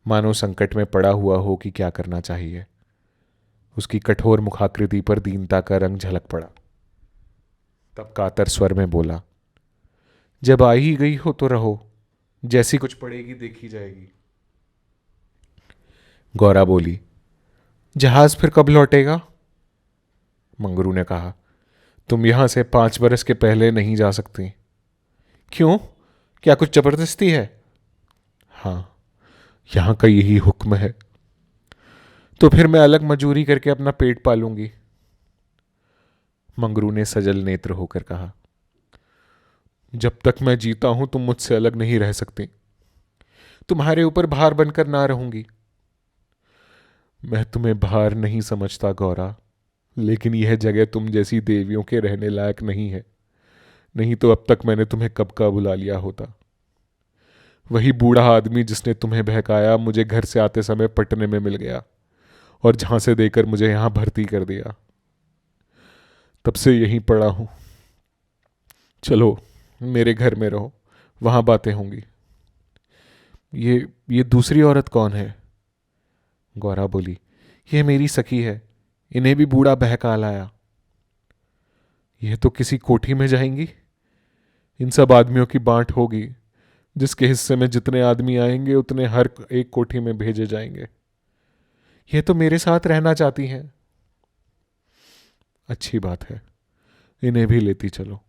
[SPEAKER 1] मानो संकट में पड़ा हुआ हो कि क्या करना चाहिए। उसकी कठोर मुखाकृति पर दीनता का रंग झलक पड़ा। तब कातर स्वर में बोला, जब आ ही गई हो तो रहो, जैसी कुछ पड़ेगी देखी जाएगी। गौरा बोली, जहाज फिर कब लौटेगा? मंगरू ने कहा, तुम यहां से 5 बरस के पहले नहीं जा सकती। क्यों, क्या कुछ जबरदस्ती है? हां, यहां का यही हुक्म है। तो फिर मैं अलग मजूरी करके अपना पेट पालूंगी। मंगरू ने सजल नेत्र होकर कहा, जब तक मैं जीता हूं तुम मुझसे अलग नहीं रह सकती, तुम्हारे ऊपर भार बनकर ना रहूंगी। मैं तुम्हें भार नहीं समझता गौरा, लेकिन यह जगह तुम जैसी देवियों के रहने लायक नहीं है, नहीं तो अब तक मैंने तुम्हें कब का बुला लिया होता। वही बूढ़ा आदमी जिसने तुम्हें बहकाया मुझे घर से आते समय पटने में मिल गया और झांसे देकर मुझे यहां भर्ती कर दिया। तब से यहीं पड़ा हूं। चलो मेरे घर में रहो, वहां बातें होंगी। ये दूसरी औरत कौन है? गौरा बोली, यह मेरी सखी है, इन्हें भी बूढ़ा बहका लाया। यह तो किसी कोठी में जाएंगी। इन सब आदमियों की बांट होगी, जिसके हिस्से में जितने आदमी आएंगे उतने हर एक कोठी में भेजे जाएंगे। यह तो मेरे साथ रहना चाहती हैं। अच्छी बात है, इन्हें भी लेती चलो।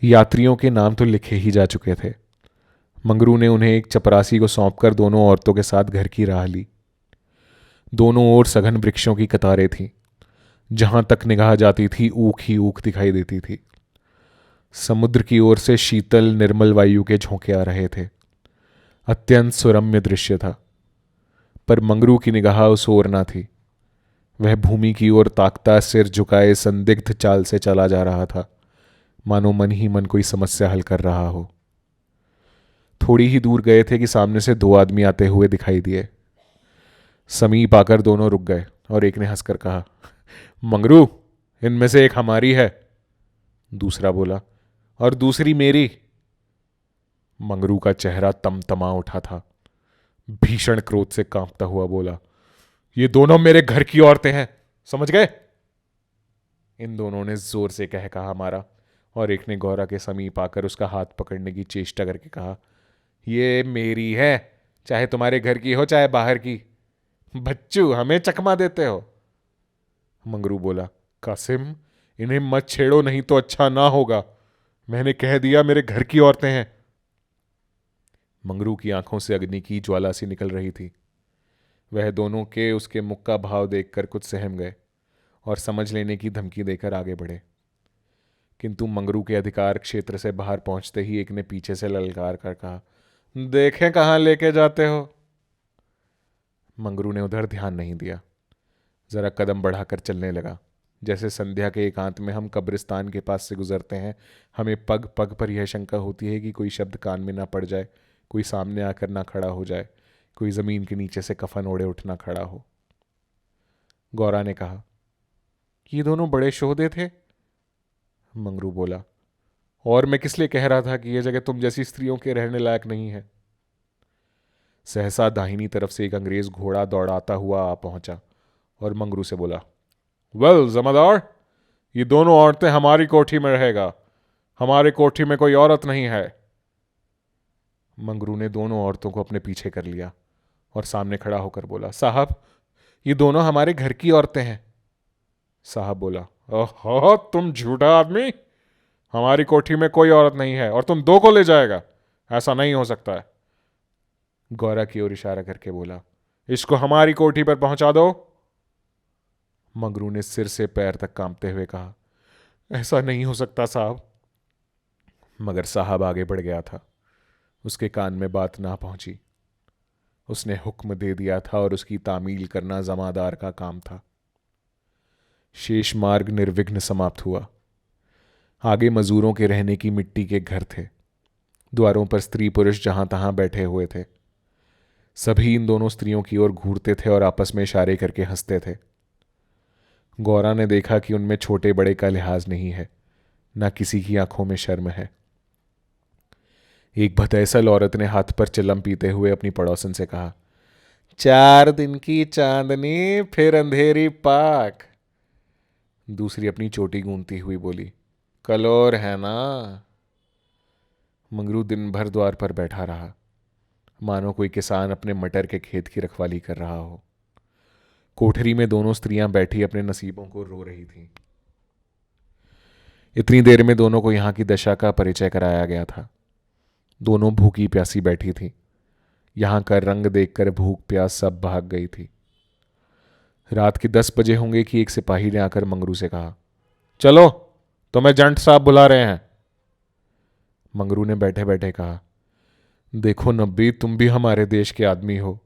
[SPEAKER 1] यात्रियों के नाम तो लिखे ही जा चुके थे। मंगरू ने उन्हें एक चपरासी को सौंपकर दोनों औरतों के साथ घर की राह ली। दोनों ओर सघन वृक्षों की कतारें थीं। जहां तक निगाह जाती थी ऊख ही ऊख दिखाई देती थी। समुद्र की ओर से शीतल निर्मल वायु के झोंके आ रहे थे। अत्यंत सुरम्य दृश्य था, पर मंगरू की निगाह उस ओर ना थी। वह भूमि की ओर ताकता सिर झुकाए संदिग्ध चाल से चला जा रहा था, मानो मन ही मन कोई समस्या हल कर रहा हो। थोड़ी ही दूर गए थे कि सामने से 2 आदमी आते हुए दिखाई दिए। समीप आकर दोनों रुक गए और एक ने हंसकर कहा, मंगरू, इनमें से एक हमारी है। दूसरा बोला, और दूसरी मेरी। मंगरू का चेहरा तमतमा उठा था। भीषण क्रोध से कांपता हुआ बोला, ये दोनों मेरे घर की औरतें हैं, समझ गए? इन दोनों ने जोर से कह कहा मारा और एक ने गौरा के समीप आकर उसका हाथ पकड़ने की चेष्टा करके कहा, ये मेरी है, चाहे तुम्हारे घर की हो चाहे बाहर की। बच्चू, हमें चकमा देते हो? मंगरू बोला, कासिम, इन्हें मत छेड़ो, नहीं तो अच्छा ना होगा। मैंने कह दिया मेरे घर की औरतें हैं। मंगरू की आंखों से अग्नि की ज्वाला सी निकल रही थी। वह दोनों के उसके मुख का भाव देखकर कुछ सहम गए और समझ लेने की धमकी देकर आगे बढ़े। किंतु मंगरू के अधिकार क्षेत्र से बाहर पहुंचते ही एक ने पीछे से ललकार कर कहा, देखें कहां लेके जाते हो। मंगरू ने उधर ध्यान नहीं दिया, जरा कदम बढ़ाकर चलने लगा, जैसे संध्या के एकांत में हम कब्रिस्तान के पास से गुजरते हैं, हमें पग पग पर यह शंका होती है कि कोई शब्द कान में ना पड़ जाए, कोई सामने आकर ना खड़ा हो जाए, कोई ज़मीन के नीचे से कफन ओढ़े उठना खड़ा हो। गौरा ने कहा, ये दोनों बड़े शोधे थे। मंगरू बोला, और मैं किस लिए कह रहा था कि यह जगह तुम जैसी स्त्रियों के रहने लायक नहीं है। सहसा दाहिनी तरफ से एक अंग्रेज घोड़ा दौड़ाता हुआ आ पहुंचा और मंगरू से बोला, वेल जमादार, ये दोनों औरतें हमारी कोठी में रहेगा, हमारी कोठी में कोई औरत नहीं है। मंगरू ने दोनों औरतों को अपने पीछे कर लिया और सामने खड़ा होकर बोला, साहब ये दोनों हमारे घर की औरतें हैं। साहब बोला, ओहो तुम झूठा आदमी, हमारी कोठी में कोई औरत नहीं है और तुम दो को ले जाएगा, ऐसा नहीं हो सकता है। गौरा की ओर इशारा करके बोला, इसको हमारी कोठी पर पहुंचा दो। मंगरू ने सिर से पैर तक कांपते हुए कहा, ऐसा नहीं हो सकता साहब। मगर साहब आगे बढ़ गया था, उसके कान में बात ना पहुंची। उसने हुक्म दे दिया था और उसकी तामील करना जमादार का काम था। शेष मार्ग निर्विघ्न समाप्त हुआ। आगे मजूरों के रहने की मिट्टी के घर थे। द्वारों पर स्त्री पुरुष जहां तहां बैठे हुए थे। सभी इन दोनों स्त्रियों की ओर घूरते थे और आपस में इशारे करके हंसते थे। गौरा ने देखा कि उनमें छोटे बड़े का लिहाज नहीं है, ना किसी की आंखों में शर्म है। एक भतैसल औरत ने हाथ पर चिलम पीते हुए अपनी पड़ोसन से कहा, 4 दिन की चांदनी फिर अंधेरी पाक। दूसरी अपनी चोटी गूंथती हुई बोली, कलोर है ना। मंगरू दिन भर द्वार पर बैठा रहा, मानो कोई किसान अपने मटर के खेत की रखवाली कर रहा हो। कोठरी में दोनों स्त्रियां बैठी अपने नसीबों को रो रही थीं। इतनी देर में दोनों को यहां की दशा का परिचय कराया गया था। दोनों भूखी प्यासी बैठी थीं। यहां का रंग देखकर भूख प्यास सब भाग गई थी। रात के 10 बजे होंगे कि एक सिपाही ने आकर मंगरू से कहा, चलो तुम्हें जंट साहब बुला रहे हैं। मंगरू ने बैठे बैठे कहा, देखो नब्बी, तुम भी हमारे देश के आदमी हो,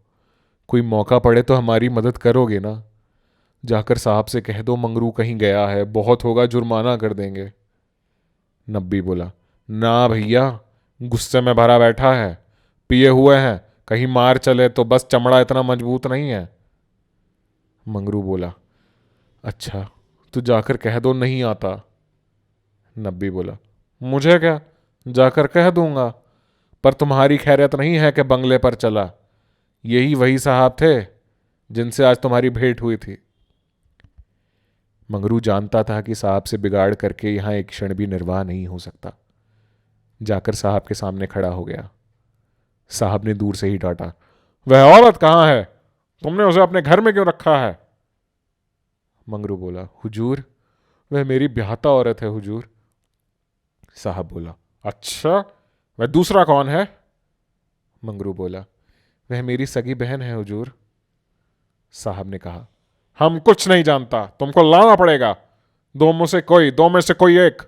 [SPEAKER 1] कोई मौका पड़े तो हमारी मदद करोगे ना। जाकर साहब से कह दो मंगरू कहीं गया है, बहुत होगा जुर्माना कर देंगे। नब्बी बोला, ना भैया, गुस्से में भरा बैठा है, पिए हुए हैं, कहीं मार चले तो बस चमड़ा इतना मजबूत नहीं है। मंगरू बोला, अच्छा तो जाकर कह दो नहीं आता। नब्बी बोला, मुझे क्या, जाकर कह दूंगा, पर तुम्हारी खैरियत नहीं है कि बंगले पर चला। यही वही साहब थे जिनसे आज तुम्हारी भेंट हुई थी। मंगरू जानता था कि साहब से बिगाड़ करके यहां एक क्षण भी निर्वाह नहीं हो सकता। जाकर साहब के सामने खड़ा हो गया। साहब ने दूर से ही डांटा, वह औरत कहां है, तुमने उसे अपने घर में क्यों रखा है। मंगरू बोला, हुजूर वह मेरी ब्याहता औरत है हुजूर। साहब बोला, अच्छा वह दूसरा कौन है। मंगरू बोला, वह मेरी सगी बहन है हुजूर। साहब ने कहा, हम कुछ नहीं जानता, तुमको लाना पड़ेगा, दो में से कोई एक।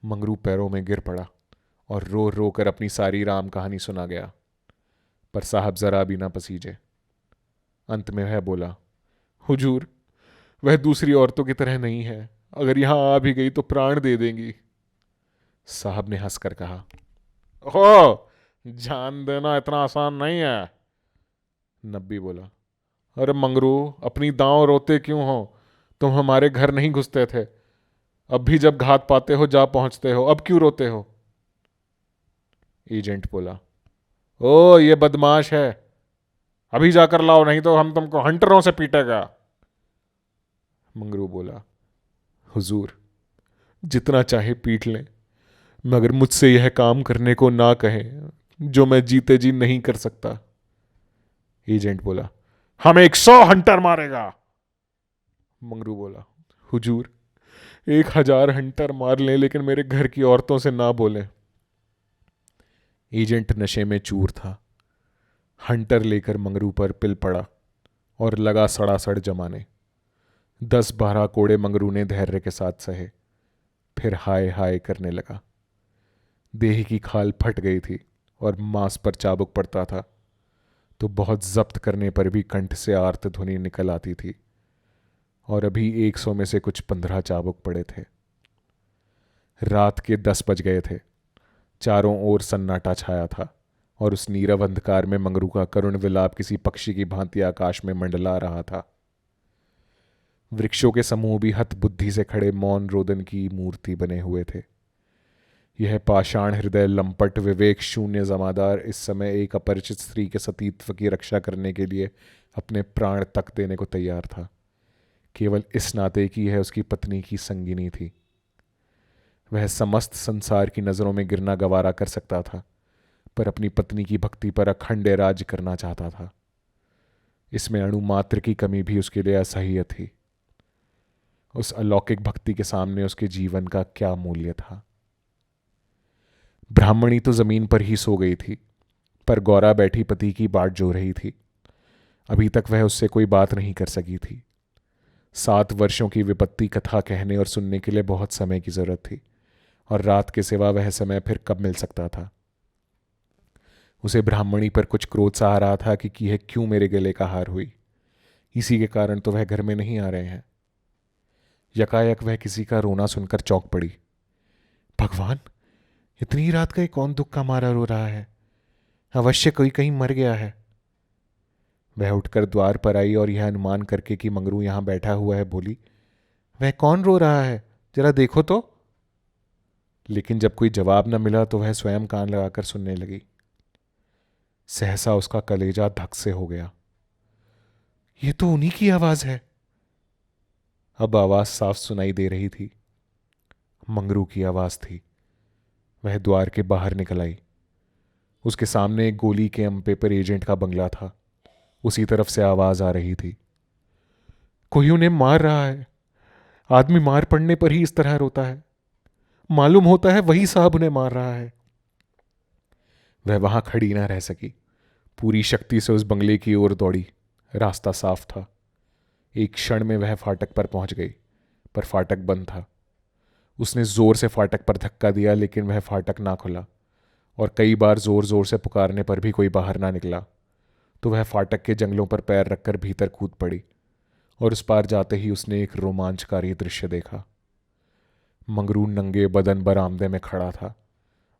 [SPEAKER 1] मंगरू पैरों में गिर पड़ा और रो रो कर अपनी सारी राम कहानी सुना गया, पर साहब जरा भी ना पसीजे। अंत में वह बोला, हुजूर वह दूसरी औरतों की तरह नहीं है, अगर यहां आ भी गई तो प्राण दे देंगी। साहब ने हंसकर कहा, हो जान देना इतना आसान नहीं है। नब्बी बोला, अरे मंगरू, अपनी दांव रोते क्यों हो, तुम हमारे घर नहीं घुसते थे, अब भी जब घात पाते हो जा पहुंचते हो, अब क्यों रोते हो। एजेंट बोला, ओ ये बदमाश है, अभी जाकर लाओ, नहीं तो हम तुमको हंटरों से पीटेगा। मंगरू बोला, हुजूर जितना चाहे पीट लें, मगर मुझसे यह काम करने को ना कहें जो मैं जीते जी नहीं कर सकता। एजेंट बोला, हम 100 हंटर मारेगा। मंगरू बोला, हुजूर 1000 हंटर मार लें, लेकिन मेरे घर की औरतों से ना बोलें। एजेंट नशे में चूर था। हंटर लेकर मंगरू पर पिल पड़ा और लगा सड़ासड़ जमाने। 10-12 कोड़े मंगरू ने धैर्य के साथ सहे, फिर हाय हाय करने लगा। देह की खाल फट गई थी और मांस पर चाबुक पड़ता था तो बहुत जब्त करने पर भी कंठ से आर्त ध्वनि निकल आती थी और अभी 100 में से कुछ 15 चाबुक पड़े थे। रात के 10 बज गए थे। चारों ओर सन्नाटा छाया था और उस नीरव अंधकार में मंगरू का करुण विलाप किसी पक्षी की भांति आकाश में मंडला रहा था। वृक्षों के समूह भी हतबुद्धि से खड़े मौन रोदन की मूर्ति बने हुए थे। यह पाषाण हृदय लंपट विवेक शून्य जमादार इस समय एक अपरिचित स्त्री के सतीत्व की रक्षा करने के लिए अपने प्राण तक देने को तैयार था, केवल इस नाते कि यह उसकी पत्नी की संगिनी थी। वह समस्त संसार की नज़रों में गिरना गवारा कर सकता था, पर अपनी पत्नी की भक्ति पर अखंड राज्य करना चाहता था। इसमें अणुमात्र की कमी भी उसके लिए असह्य थी। उस अलौकिक भक्ति के सामने उसके जीवन का क्या मूल्य था। ब्राह्मणी तो जमीन पर ही सो गई थी, पर गौरा बैठी पति की बाट जो रही थी। अभी तक वह उससे कोई बात नहीं कर सकी थी। 7 वर्षों की विपत्ति कथा कहने और सुनने के लिए बहुत समय की जरूरत थी, और रात के सिवा वह समय फिर कब मिल सकता था। उसे ब्राह्मणी पर कुछ क्रोध सा आ रहा था कि यह क्यों मेरे गले का हार हुई, इसी के कारण तो वह घर में नहीं आ रहे हैं। यकायक वह किसी का रोना सुनकर चौंक पड़ी। भगवान, इतनी रात का कौन दुख का मारा रो रहा है? अवश्य कोई कहीं मर गया है। वह उठकर द्वार पर आई और यह अनुमान करके कि मंगरू यहां बैठा हुआ है, बोली, वह कौन रो रहा है, जरा देखो तो। लेकिन जब कोई जवाब न मिला तो वह स्वयं कान लगाकर सुनने लगी। सहसा उसका कलेजा धक से हो गया। ये तो उन्हीं की आवाज है। अब आवाज साफ सुनाई दे रही थी। मंगरू की आवाज थी। वह द्वार के बाहर निकल आई। उसके सामने एक गोली के पेपर एजेंट का बंगला था। उसी तरफ से आवाज आ रही थी। कोई उन्हें मार रहा है। आदमी मार पड़ने पर ही इस तरह रोता है। मालूम होता है वही साहब उन्हें मार रहा है। वह वहां खड़ी ना रह सकी। पूरी शक्ति से उस बंगले की ओर दौड़ी। रास्ता साफ था। एक क्षण में वह फाटक पर पहुंच गई, पर फाटक बंद था। उसने जोर से फाटक पर धक्का दिया, लेकिन वह फाटक ना खुला, और कई बार जोर जोर से पुकारने पर भी कोई बाहर ना निकला। तो वह फाटक के जंगलों पर पैर रखकर भीतर कूद पड़ी, और उस पार जाते ही उसने एक रोमांचकारी दृश्य देखा। मंगरू नंगे बदन बरामदे में खड़ा था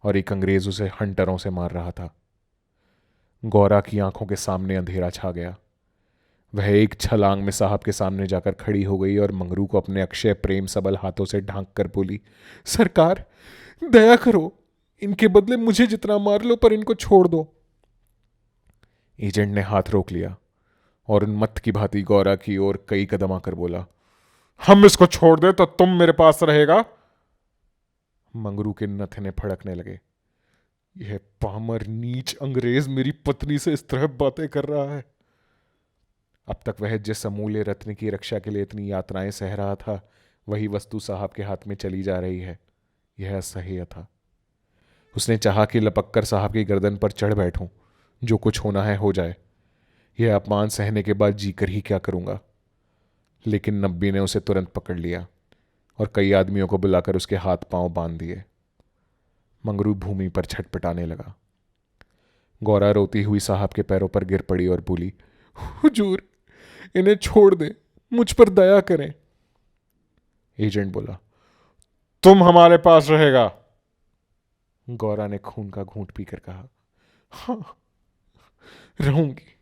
[SPEAKER 1] और एक अंग्रेज उसे हंटरों से मार रहा था। गौरा की आंखों के सामने अंधेरा छा गया। वह एक छलांग में साहब के सामने जाकर खड़ी हो गई और मंगरू को अपने अक्षय प्रेम सबल हाथों से ढांक कर बोली, सरकार, दया करो, इनके बदले मुझे जितना मार लो, पर इनको छोड़ दो। एजेंट ने हाथ रोक लिया और उन्मत्त की भांति गौरा की ओर कई कदम आकर बोला, हम इसको छोड़ दे तो तुम मेरे पास रहेगा। मंगरू के नथने फड़कने लगे। यह पामर नीच अंग्रेज मेरी पत्नी से इस तरह बातें कर रहा है। अब तक वह जिस अमूल्य रत्न की रक्षा के लिए इतनी यातनाएं सह रहा था, वही वस्तु साहब के हाथ में चली जा रही है। यह असह्य था। उसने चाहा कि लपक कर साहब की गर्दन पर चढ़ बैठूं, जो कुछ होना है हो जाए। यह अपमान सहने के बाद जीकर ही क्या करूंगा। लेकिन नब्बी ने उसे तुरंत पकड़ लिया और कई आदमियों को बुलाकर उसके हाथ पांव बांध दिए। मंगरू भूमि पर छटपटाने लगा। गौरा रोती हुई साहब के पैरों पर गिर पड़ी और बोली, हुजूर, इन्हें छोड़ दे, मुझ पर दया करें। एजेंट बोला, तुम हमारे पास रहेगा। गौरा ने खून का घूंट पीकर कहा, हाँ, रहूंगी।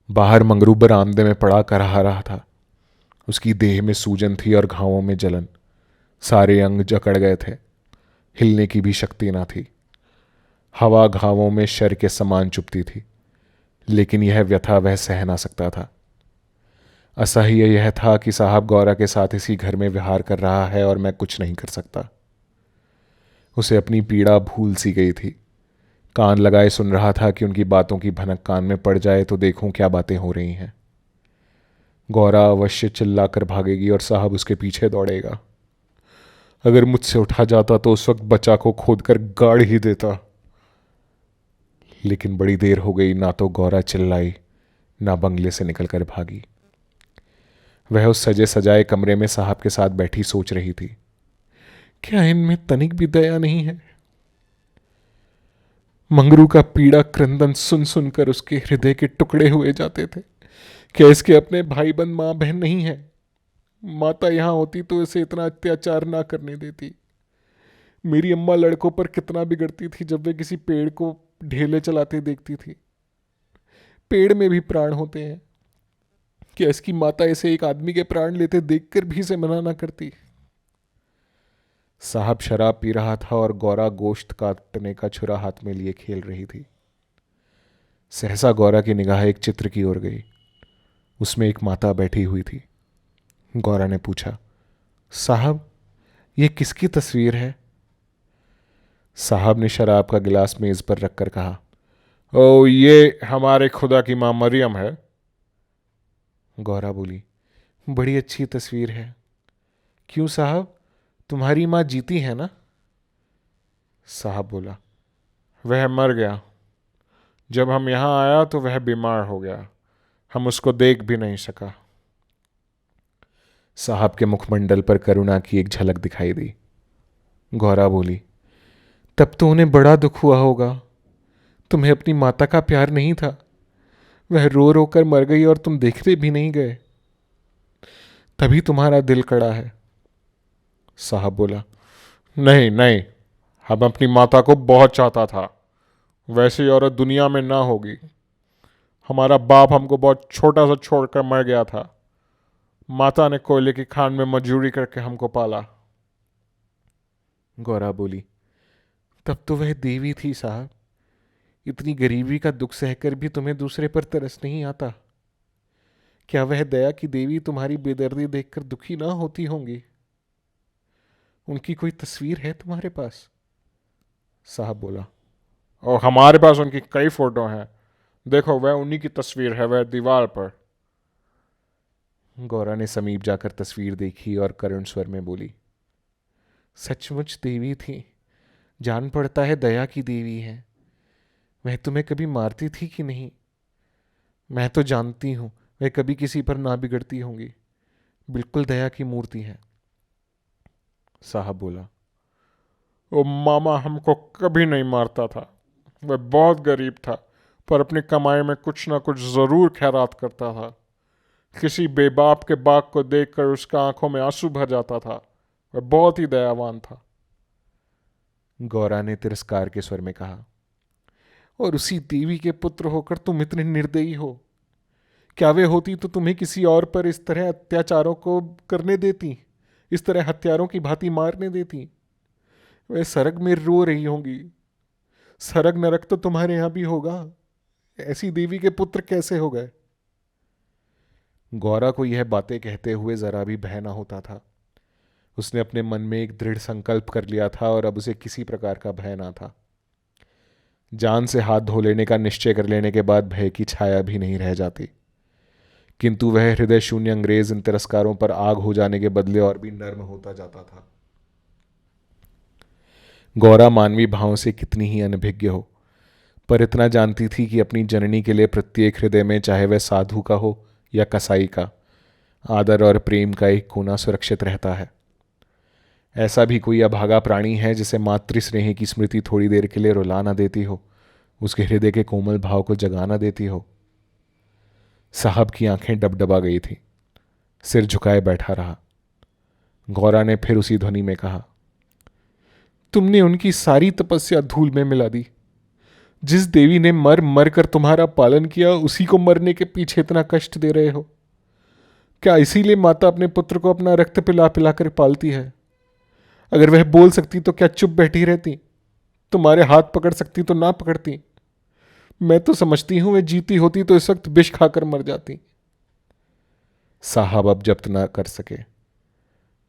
[SPEAKER 1] बाहर मंगरू बरामदे में पड़ा कराह रहा था। उसकी देह में सूजन थी और घावों में जलन। सारे अंग जकड़ गए थे। हिलने की भी शक्ति ना थी। हवा घावों में शर के समान चुभती थी, लेकिन यह व्यथा वह सह ना सकता था। असह्य यह था कि साहब गौरा के साथ इसी घर में विहार कर रहा है और मैं कुछ नहीं कर सकता। उसे अपनी पीड़ा भूल सी गई थी। कान लगाए सुन रहा था कि उनकी बातों की भनक कान में पड़ जाए तो देखूं क्या बातें हो रही हैं। गौरा अवश्य चिल्लाकर भागेगी और साहब उसके पीछे दौड़ेगा। अगर मुझसे उठा जाता तो उस वक्त बच्चा को खोदकर गाड़ ही देता। लेकिन बड़ी देर हो गई, ना तो गौरा चिल्लाई, ना बंगले से निकलकर भागी। वह उस सजे सजाए कमरे में साहब के साथ बैठी सोच रही थी, क्या इनमें तनिक भी दया नहीं है? मंगरू का पीड़ा क्रंदन सुन सुनकर उसके हृदय के टुकड़े हुए जाते थे। क्या इसके अपने भाई बंद माँ बहन नहीं है? माता यहाँ होती तो इसे इतना अत्याचार ना करने देती। मेरी अम्मा लड़कों पर कितना बिगड़ती थी जब वे किसी पेड़ को ढेले चलाते देखती थी। पेड़ में भी प्राण होते हैं। क्या इसकी माता इसे एक आदमी के प्राण लेते देखकर भी इसे मना ना करती? साहब शराब पी रहा था और गौरा गोश्त काटने का छुरा हाथ में लिए खेल रही थी। सहसा गौरा की निगाह एक चित्र की ओर गई। उसमें एक माता बैठी हुई थी। गौरा ने पूछा, साहब ये किसकी तस्वीर है? साहब ने शराब का गिलास मेज पर रखकर कहा, ओ ये हमारे खुदा की मां मरियम है। गौरा बोली, बड़ी अच्छी तस्वीर है। क्यों साहब, तुम्हारी मां जीती है ना? साहब बोला, वह मर गया। जब हम यहां आया तो वह बीमार हो गया। हम उसको देख भी नहीं सका। साहब के मुखमंडल पर करुणा की एक झलक दिखाई दी। गौरा बोली, तब तो उन्हें बड़ा दुख हुआ होगा। तुम्हें अपनी माता का प्यार नहीं था। वह रो रो कर मर गई और तुम देखने भी नहीं गए। तभी तुम्हारा दिल कड़ा है। साहब बोला, नहीं नहीं, हम अपनी माता को बहुत चाहता था। वैसी औरत दुनिया में ना होगी। हमारा बाप हमको बहुत छोटा सा छोड़कर मर गया था। माता ने कोयले की खान में मजदूरी करके हमको पाला। गौरा बोली, तब तो वह देवी थी साहब। इतनी गरीबी का दुख सहकर भी तुम्हें दूसरे पर तरस नहीं आता। क्या वह दया की देवी तुम्हारी बेदर्दी देखकर दुखी ना होती होंगी? उनकी कोई तस्वीर है तुम्हारे पास? साहब बोला, और हमारे पास उनकी कई फोटो हैं। देखो वह उन्हीं की तस्वीर है, वह दीवार पर। गौरा ने समीप जाकर तस्वीर देखी और करुण स्वर में बोली, सचमुच देवी थी। जान पड़ता है दया की देवी है। वह तुम्हें कभी मारती थी कि नहीं? मैं तो जानती हूं वह कभी किसी पर ना बिगड़ती होंगी। बिल्कुल दया की मूर्ति है। साहब बोला, वो मामा हमको कभी नहीं मारता था। वह बहुत गरीब था, पर अपनी कमाई में कुछ ना कुछ जरूर खैरात करता था। किसी बेबाप के बाग को देखकर उसका आंखों में आंसू भर जाता था। वह बहुत ही दयावान था। गौरा ने तिरस्कार के स्वर में कहा, और उसी देवी के पुत्र होकर तुम इतने निर्दयी हो। क्या वे होती तो तुम्हें किसी और पर इस तरह अत्याचारों को करने देती, इस तरह हत्यारों की भांति मारने देती? वे सरग में रो रही होंगी। सरग नरक तो तुम्हारे यहां भी होगा। ऐसी देवी के पुत्र कैसे हो गए? गौरा को यह बातें कहते हुए जरा भी भय ना होता था। उसने अपने मन में एक दृढ़ संकल्प कर लिया था और अब उसे किसी प्रकार का भय ना था। जान से हाथ धो लेने का निश्चय कर लेने के बाद भय की छाया भी नहीं रह जाती। किंतु वह हृदय शून्य अंग्रेज इन तिरस्कारों पर आग हो जाने के बदले और भी नर्म होता जाता था। गौरा मानवीय भावों से कितनी ही अनभिज्ञ हो, पर इतना जानती थी कि अपनी जननी के लिए प्रत्येक हृदय में, चाहे वह साधु का हो या कसाई का, आदर और प्रेम का एक कोना सुरक्षित रहता है। ऐसा भी कोई अभागा प्राणी है जिसे मातृ स्नेह की स्मृति थोड़ी देर के लिए रुला ना देती हो, उसके हृदय के कोमल भाव को जगा ना देती हो। साहब की आंखें डबडबा गई थी। सिर झुकाए बैठा रहा। गौरा ने फिर उसी ध्वनि में कहा, तुमने उनकी सारी तपस्या धूल में मिला दी। जिस देवी ने मर मर कर तुम्हारा पालन किया, उसी को मरने के पीछे इतना कष्ट दे रहे हो। क्या इसीलिए माता अपने पुत्र को अपना रक्त पिला पिला कर पालती है? अगर वह बोल सकती तो क्या चुप बैठी रहती? तुम्हारे हाथ पकड़ सकती तो ना पकड़ती? मैं तो समझती हूं वह जीती होती तो इस वक्त विष खाकर मर जाती। साहब अब जब्त ना कर सके।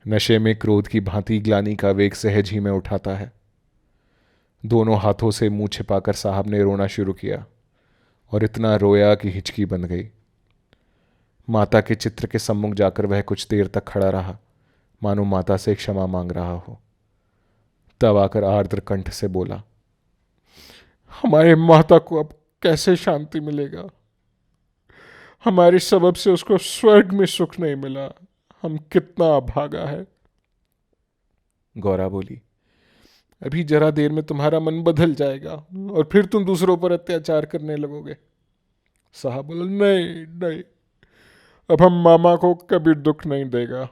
[SPEAKER 1] नशे में क्रोध की भांति ग्लानि का वेग सहज ही में उठाता है। दोनों हाथों से मुंह छिपाकर साहब ने रोना शुरू किया और इतना रोया कि हिचकी बन गई। माता के चित्र के सम्मुख जाकर वह कुछ देर तक खड़ा रहा, मानो माता से क्षमा मांग रहा हो। तब आकर आर्द्र कंठ से बोला, हमारे माता को अब कैसे शांति मिलेगा? हमारे सबब से उसको स्वर्ग में सुख नहीं मिला। हम कितना अभागा है। गौरा बोली, अभी जरा देर में तुम्हारा मन बदल जाएगा और फिर तुम दूसरों पर अत्याचार करने लगोगे। साहब बोला, नहीं नहीं,
[SPEAKER 2] अब हम मामा को कभी दुख नहीं देगा।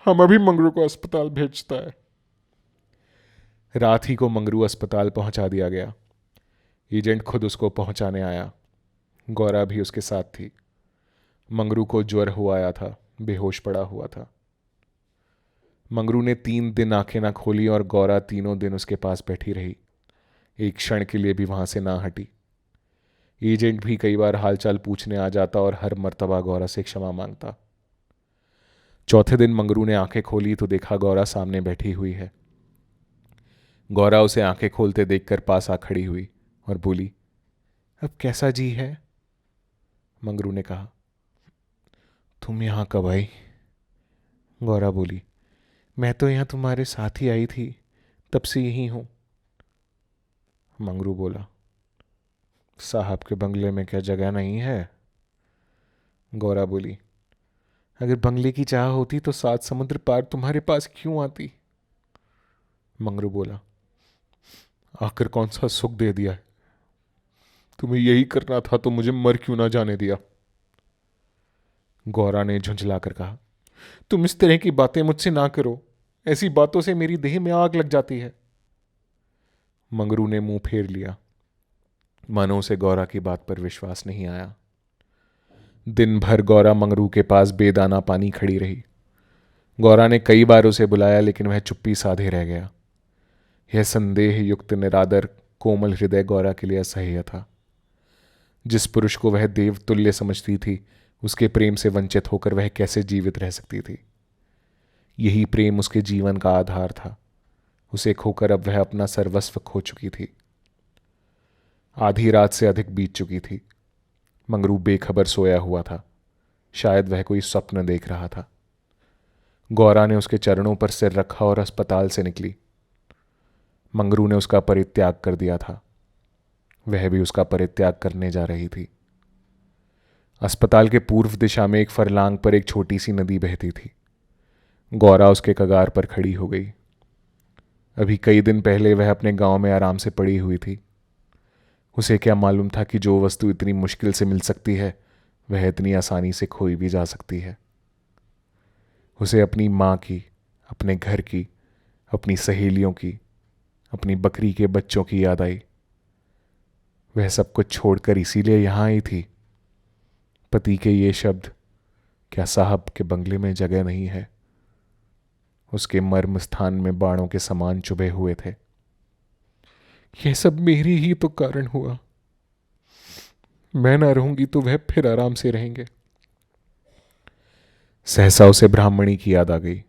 [SPEAKER 2] हम अभी मंगरू को अस्पताल भेजता है।
[SPEAKER 1] रात ही को मंगरू अस्पताल पहुंचा दिया गया। एजेंट खुद उसको पहुंचाने आया। गौरा भी उसके साथ थी। मंगरू को ज्वर हुआ आया था, बेहोश पड़ा हुआ था। मंगरू ने 3 दिन आंखें ना खोली और गौरा तीनों दिन उसके पास बैठी रही, एक क्षण के लिए भी वहां से ना हटी। एजेंट भी कई बार हालचाल पूछने आ जाता और हर मर्तबा गौरा से क्षमा मांगता। चौथे दिन मंगरू ने आंखें खोली तो देखा गौरा सामने बैठी हुई है। गौरा उसे आंखें खोलते देखकर पास आ खड़ी हुई और बोली, अब कैसा जी है? मंगरू ने कहा, तुम यहां कब आई? गौरा बोली, मैं तो यहां तुम्हारे साथ ही आई थी, तब से यही हूं। मंगरू बोला, साहब के बंगले में क्या जगह नहीं है? गौरा बोली, अगर बंगले की चाह होती तो 7 समुद्र पार तुम्हारे पास क्यों आती? मंगरू बोला, आखिर कौन सा सुख दे दिया है? तुम्हें यही करना था तो मुझे मर क्यों ना जाने दिया? गौरा ने झुंझलाकर कहा, तुम इस तरह की बातें मुझसे ना करो, ऐसी बातों से मेरी देह में आग लग जाती है। मंगरू ने मुंह फेर लिया। मानो उसे गौरा की बात पर विश्वास नहीं आया। दिन भर गौरा मंगरू के पास बेदाना पानी खड़ी रही। गौरा ने कई बार उसे बुलाया लेकिन वह चुप्पी साधे रह गया। यह संदेह युक्त निरादर कोमल हृदय गौरा के लिए असह्य था। जिस पुरुष को वह देवतुल्य समझती थी, उसके प्रेम से वंचित होकर वह कैसे जीवित रह सकती थी? यही प्रेम उसके जीवन का आधार था। उसे खोकर अब वह अपना सर्वस्व खो चुकी थी। आधी रात से अधिक बीत चुकी थी। मंगरू बेखबर सोया हुआ था। शायद वह कोई स्वप्न देख रहा था। गौरा ने उसके चरणों पर सिर रखा और अस्पताल से निकली। मंगरू ने उसका परित्याग कर दिया था। वह भी उसका परित्याग करने जा रही थी। अस्पताल के पूर्व दिशा में एक फरलांग पर एक छोटी सी नदी बहती थी। गौरा उसके कगार पर खड़ी हो गई। अभी कई दिन पहले वह अपने गांव में आराम से पड़ी हुई थी। उसे क्या मालूम था कि जो वस्तु इतनी मुश्किल से मिल सकती है वह इतनी आसानी से खोई भी जा सकती है। उसे अपनी माँ की, अपने घर की, अपनी सहेलियों की, अपनी बकरी के बच्चों की याद आई। वह सब कुछ छोड़कर इसीलिए यहां आई थी। पति के ये शब्द, क्या साहब के बंगले में जगह नहीं है, उसके मर्म स्थान में बाणों के समान चुभे हुए थे। यह सब मेरी ही तो कारण हुआ। मैं ना रहूंगी तो वह फिर आराम से रहेंगे। सहसा उसे ब्राह्मणी की याद आ गई।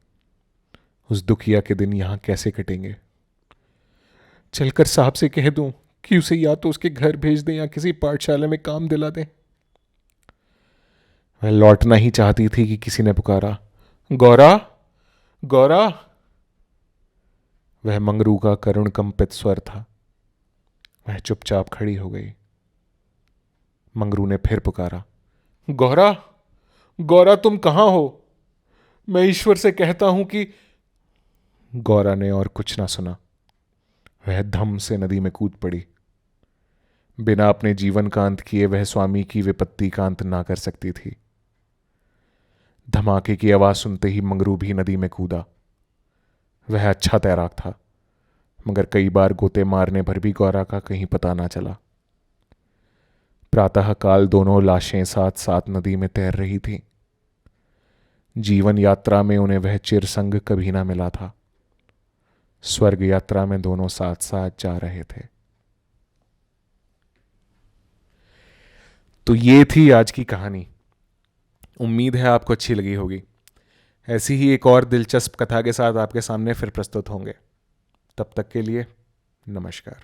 [SPEAKER 1] उस दुखिया के दिन यहां कैसे कटेंगे? चलकर साहब से कह दूं कि उसे या तो उसके घर भेज दें या किसी पाठशाला में काम दिला दें। वह लौटना ही चाहती थी कि किसी ने पुकारा, गौरा, गौरा। वह मंगरू का करुण कंपित स्वर था। वह चुपचाप खड़ी हो गई। मंगरू ने फिर पुकारा, गौरा, गौरा, तुम कहां हो? मैं ईश्वर से कहता हूं कि। गौरा ने और कुछ ना सुना। वह धम से नदी में कूद पड़ी। बिना अपने जीवन का अंत किए वह स्वामी की विपत्ति का अंत ना कर सकती थी। धमाके की आवाज सुनते ही मंगरू भी नदी में कूदा। वह अच्छा तैराक था, मगर कई बार गोते मारने पर भी गौरा का कहीं पता ना चला। प्रातःकाल दोनों लाशें साथ साथ नदी में तैर रही थीं। जीवन यात्रा में उन्हें वह चिरसंग कभी ना मिला था। स्वर्ग यात्रा में दोनों साथ साथ जा रहे थे। तो ये थी आज की कहानी। उम्मीद है आपको अच्छी लगी होगी। ऐसी ही एक और दिलचस्प कथा के साथ आपके सामने फिर प्रस्तुत होंगे। तब तक के लिए नमस्कार।